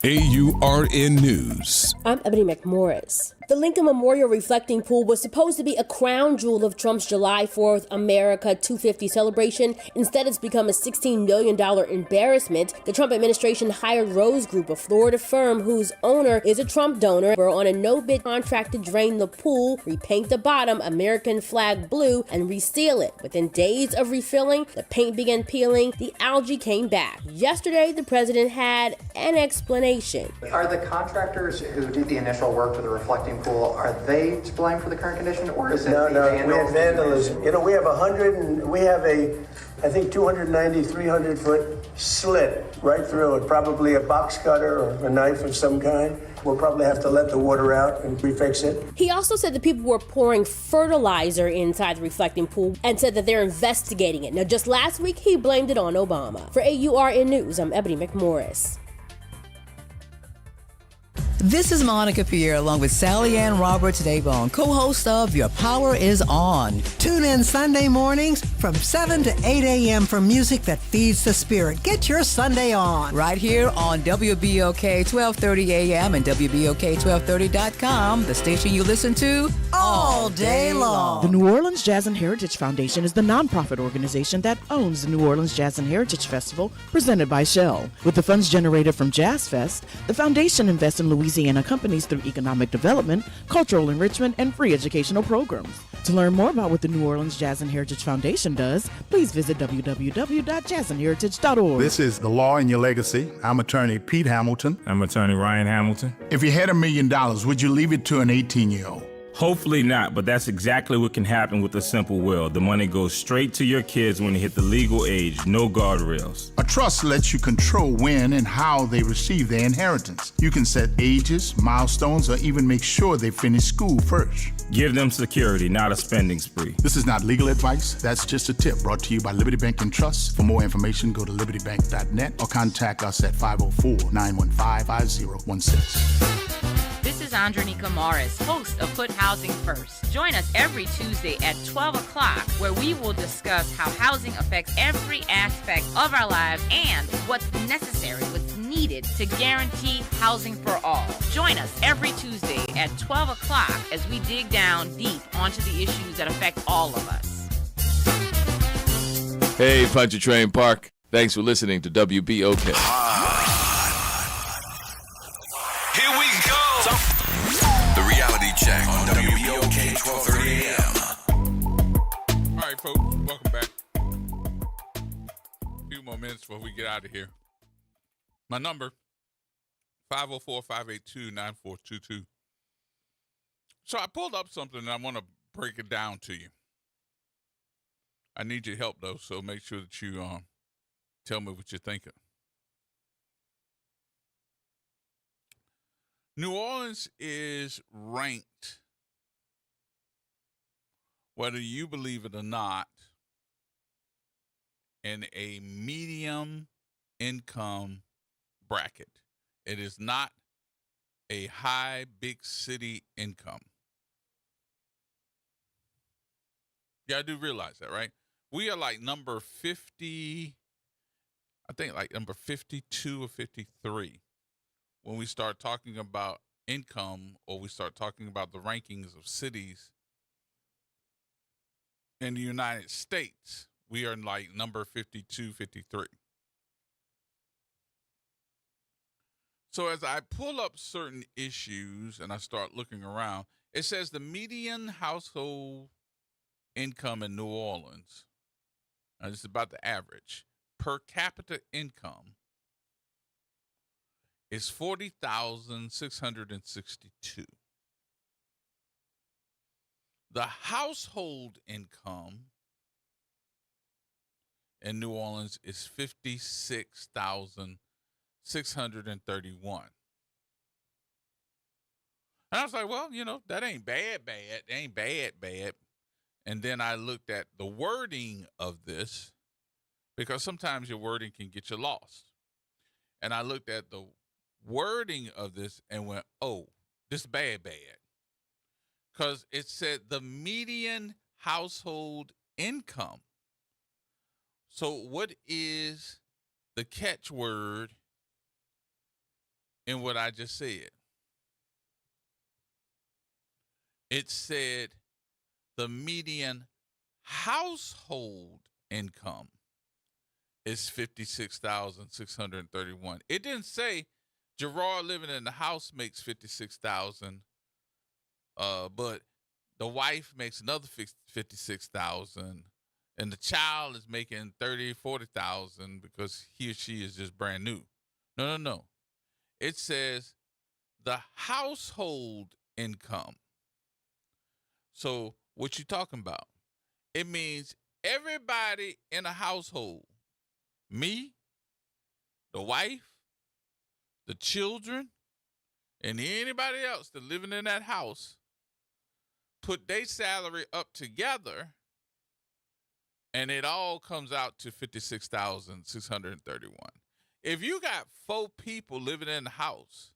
AURN News. I'm Ebony McMorris. The Lincoln Memorial Reflecting Pool was supposed to be a crown jewel of Trump's July 4th America 250 celebration. Instead, it's become a $16 million embarrassment. The Trump administration hired Rose Group, a Florida firm whose owner is a Trump donor. We're on a no-bid contract to drain the pool, repaint the bottom American flag blue, and reseal it. Within days of refilling, the paint began peeling, the algae came back. Yesterday, the president had an explanation. Are the contractors who did the initial work for the reflecting pool, are they to blame for the current condition, or is it No, we had vandalism? You know, we have I think 290, 300 foot slit right through it, probably a box cutter or a knife of some kind. We'll probably have to let the water out and refix it. He also said that people were pouring fertilizer inside the reflecting pool and said that they're investigating it. Now, just last week, he blamed it on Obama. For AURN News, I'm Ebony McMorris. This is Monica Pierre along with Sally Ann Roberts Daybone, co-host of Your Power is On. Tune in Sunday mornings from 7 to 8 a.m. for music that feeds the spirit. Get your Sunday on. Right here on WBOK 1230 AM and WBOK1230.com, the station you listen to all day long. The New Orleans Jazz and Heritage Foundation is the nonprofit organization that owns the New Orleans Jazz and Heritage Festival presented by Shell. With the funds generated from Jazz Fest, the foundation invests in Louisiana companies through economic development, cultural enrichment, and free educational programs. To learn more about what the New Orleans Jazz and Heritage Foundation does, please visit www.jazzandheritage.org. This is The Law in Your Legacy. I'm attorney Pete Hamilton. I'm attorney Ryan Hamilton. If you had $1 million, would you leave it to an 18-year-old? Hopefully not, but that's exactly what can happen with a simple will. The money goes straight to your kids when they hit the legal age, no guardrails. A trust lets you control when and how they receive their inheritance. You can set ages, milestones, or even make sure they finish school first. Give them security, not a spending spree. This is not legal advice. That's just a tip brought to you by Liberty Bank and Trust. For more information, go to libertybank.net or contact us at 504-915-5016. This is Andronika Morris, host of Put Housing First. Join us every Tuesday at 12 o'clock, where we will discuss how housing affects every aspect of our lives and what's necessary, what's needed to guarantee housing for all. Join us every Tuesday at 12 o'clock as we dig down deep onto the issues that affect all of us. Hey, Pontchartrain Park. Thanks for listening to WBOK. Here we go. The reality check on WBOK 1230 AM. All right, folks, welcome back. A few more minutes before we get out of here. My number, 504-582-9422. So I pulled up something and I want to break it down to you. I need your help, though, so make sure that you tell me what you're thinking. New Orleans is ranked, whether you believe it or not, in a medium income bracket. It is not a high big city income. Yeah, I do realize that, right? We are like number 50, I think like number 52 or 53. When we start talking about income, or we start talking about the rankings of cities in the United States, we are in like number 52, 53. So as I pull up certain issues and I start looking around, it says the median household income in New Orleans, and this is about the average, per capita income is $40,662. The household income in New Orleans is $56,631. And I was like, well, that ain't bad. It ain't bad. And then I looked at the wording of this, because sometimes your wording can get you lost. And I looked at the wording of this and went, oh, this is bad. Because it said the median household income. So what is the catchword in what I just said? It said the median household income is $56,631. It didn't say Gerard living in the house makes $56,000, but the wife makes another $56,000, and the child is making $30,000, $40,000 because he or she is just brand new. No. It says the household income. So what you talking about? It means everybody in a household, me, the wife, the children, and anybody else that living in that house, put their salary up together, and it all comes out to $56,631. If you got 4 people living in the house,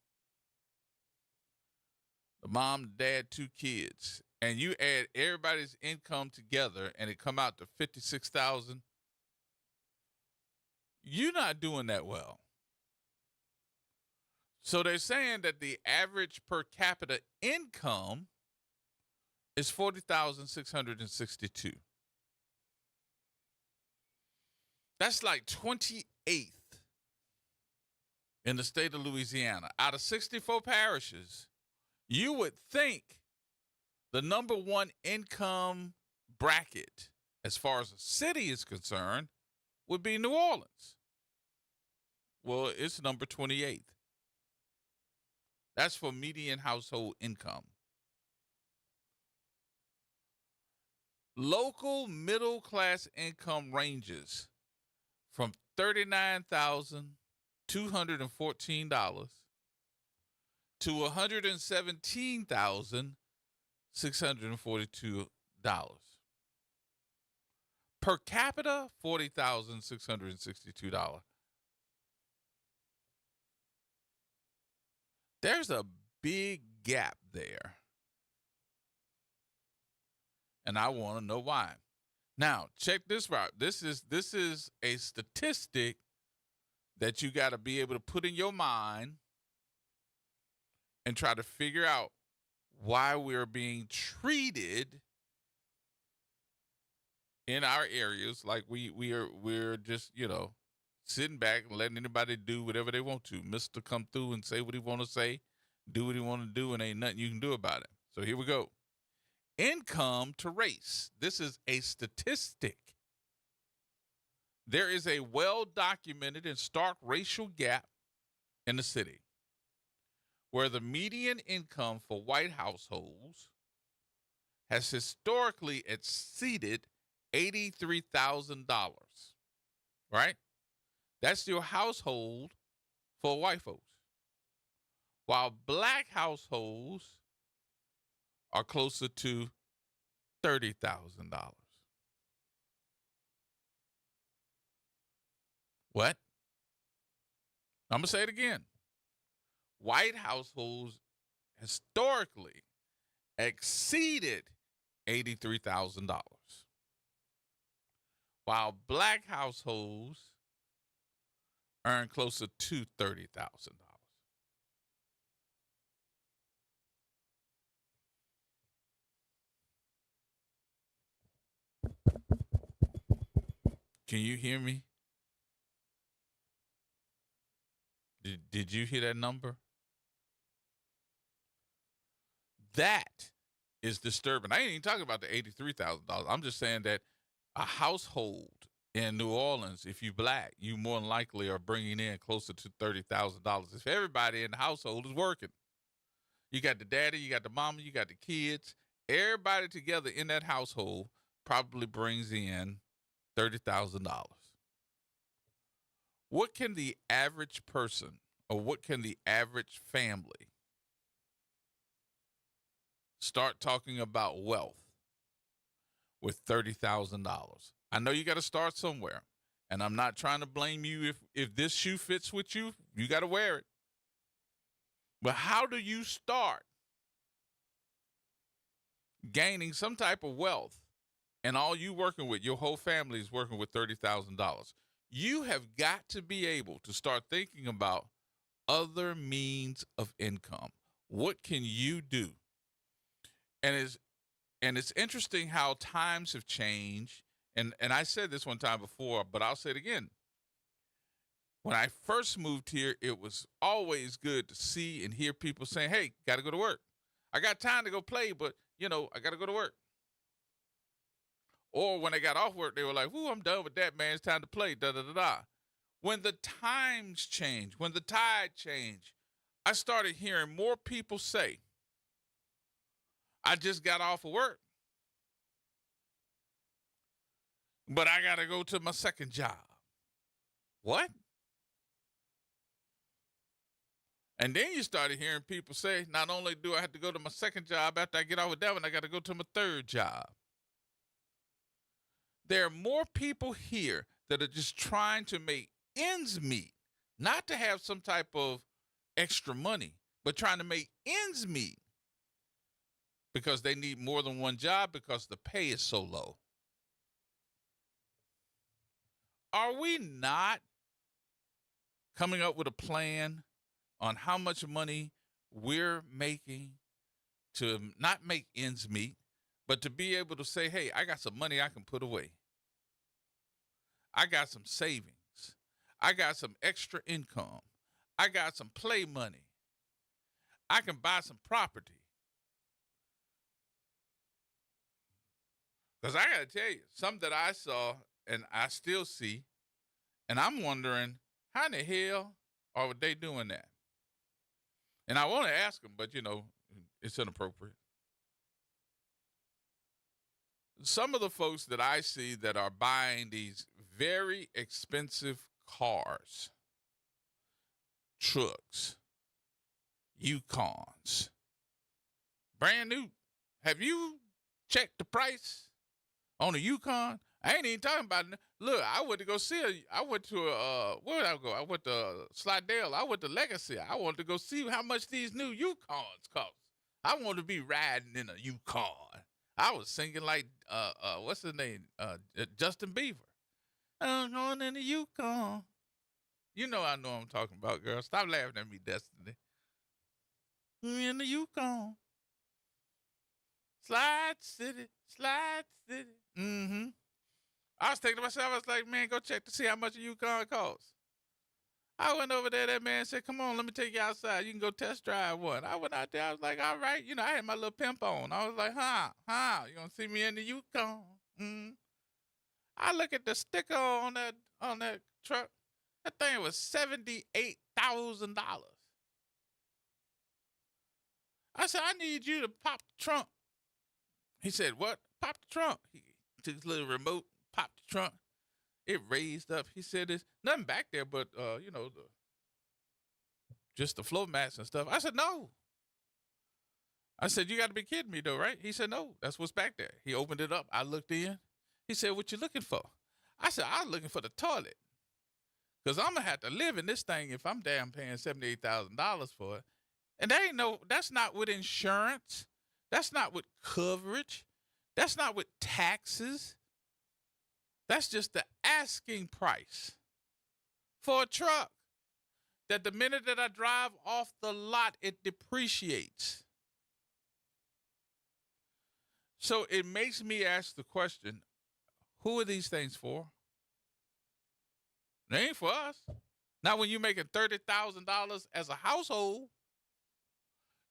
the mom, the dad, 2 kids, and you add everybody's income together and it come out to $56,000, you're not doing that well. So they're saying that the average per capita income is $40,662. That's like 28th in the state of Louisiana. Out of 64 parishes, you would think the number one income bracket, as far as the city is concerned, would be New Orleans. Well, it's number 28th. That's for median household income. Local middle class income ranges from $39,214 to $117,642. Per capita, $40,662. There's a big gap there. And I want to know why. Now, check this out. This is a statistic that you got to be able to put in your mind and try to figure out why we're being treated in our areas like we're just, sitting back and letting anybody do whatever they want to. Mr. Come through and say what he want to say, do what he want to do, and ain't nothing you can do about it. So here we go. Income to race. This is a statistic. There is a well-documented and stark racial gap in the city where the median income for white households has historically exceeded $83,000, right? That's your household for white folks. While black households are closer to $30,000. What? I'm going to say it again. White households historically exceeded $83,000, while black households earn closer to $30,000. Can you hear me? Did you hear that number? That is disturbing. I ain't even talking about the $83,000. I'm just saying that a household in New Orleans, if you black, you more than likely are bringing in closer to $30,000. If everybody in the household is working, you got the daddy, you got the mama, you got the kids, everybody together in that household probably brings in $30,000. What can the average person, or what can the average family start talking about wealth with $30,000? I know you got to start somewhere, and I'm not trying to blame you. If this shoe fits with you, you got to wear it. But how do you start gaining some type of wealth, and all you working with, your whole family is working with $30,000? You have got to be able to start thinking about other means of income. What can you do? And it's interesting how times have changed. And I said this one time before, but I'll say it again. When I first moved here, it was always good to see and hear people saying, hey, got to go to work. I got time to go play, but, I got to go to work. Or when they got off work, they were like, ooh, I'm done with that, man. It's time to play, da-da-da-da. When the times change, when the tide changed, I started hearing more people say, I just got off of work, but I got to go to my second job. What? And then you started hearing people say, not only do I have to go to my second job, after I get off with that one, I got to go to my third job. There are more people here that are just trying to make ends meet, not to have some type of extra money, but trying to make ends meet. because they need more than one job because the pay is so low. Are we not coming up with a plan on how much money we're making to not make ends meet, but to be able to say, hey, I got some money I can put away. I got some savings. I got some extra income. I got some play money. I can buy some property. Because I got to tell you, something that I saw and I still see, and I'm wondering, how in the hell are they doing that? And I want to ask them, but, it's inappropriate. Some of the folks that I see that are buying these very expensive cars, trucks, Yukons, brand new. Have you checked the price on a Yukon? I ain't even talking about it. Look, I went to go see I went to where did I go? I went to Slidell. I went to Legacy. I wanted to go see how much these new Yukons cost. I wanted to be riding in a Yukon. I was singing like what's his name? Justin Bieber. I'm going in the Yukon. I know what I'm talking about, girl. Stop laughing at me, Destiny. In the Yukon. Slide City. Mm-hmm. I was thinking to myself, I was like, man, go check to see how much a Yukon costs. I went over there, that man said, come on, let me take you outside. You can go test drive one. I went out there, I was like, all right. I had my little pimp on. I was like, you gonna see me in the Yukon? Mm-hmm. I look at the sticker on that truck. That thing was $78,000. I said, I need you to pop the trunk. He said, what? Pop the trunk. He took his little remote, popped the trunk. It raised up. He said, there's nothing back there but, just the floor mats and stuff. I said, no. I said, you got to be kidding me, though, right? He said, no, that's what's back there. He opened it up. I looked in. He said, what you looking for? I said, I'm looking for the toilet. Because I'm going to have to live in this thing if I'm damn paying $78,000 for it. And that's not with insurance. That's not with coverage. That's not with taxes. That's just the asking price for a truck that the minute that I drive off the lot, it depreciates. So it makes me ask the question, who are these things for? They ain't for us. Not when you're making $30,000 as a household.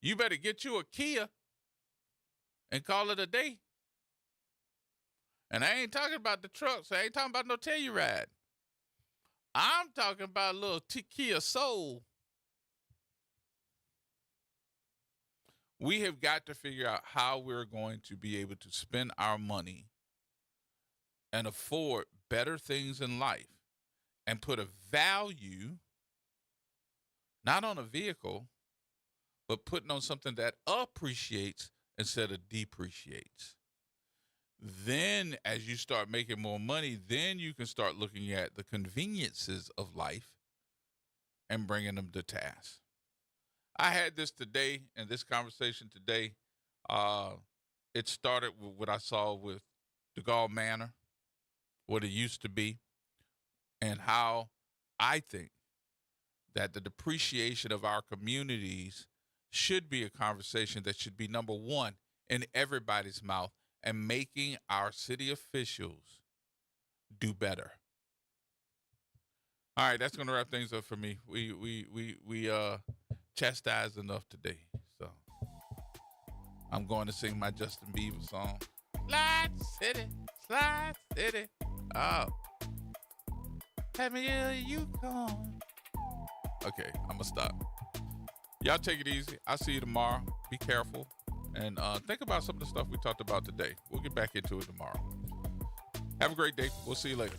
You better get you a Kia and call it a day. And I ain't talking about the trucks. I ain't talking about no Telluride. I'm talking about a little Kia Soul. We have got to figure out how we're going to be able to spend our money and afford better things in life and put a value, not on a vehicle, but putting on something that appreciates instead of depreciates. Then as you start making more money, then you can start looking at the conveniences of life and bringing them to task. I had this today, and this conversation today, it started with what I saw with DeGaulle Manor, what it used to be, and how I think that the depreciation of our communities should be a conversation that should be number one in everybody's mouth, and making our city officials do better. All right, that's going to wrap things up for me. We chastised enough today, so I'm going to sing my Justin Bieber song. Slide City. Oh, have me a Yukon. Okay, I'm gonna stop. Y'all take it easy. I'll see you tomorrow. Be careful. And think about some of the stuff we talked about today. We'll get back into it tomorrow. Have a great day. We'll see you later.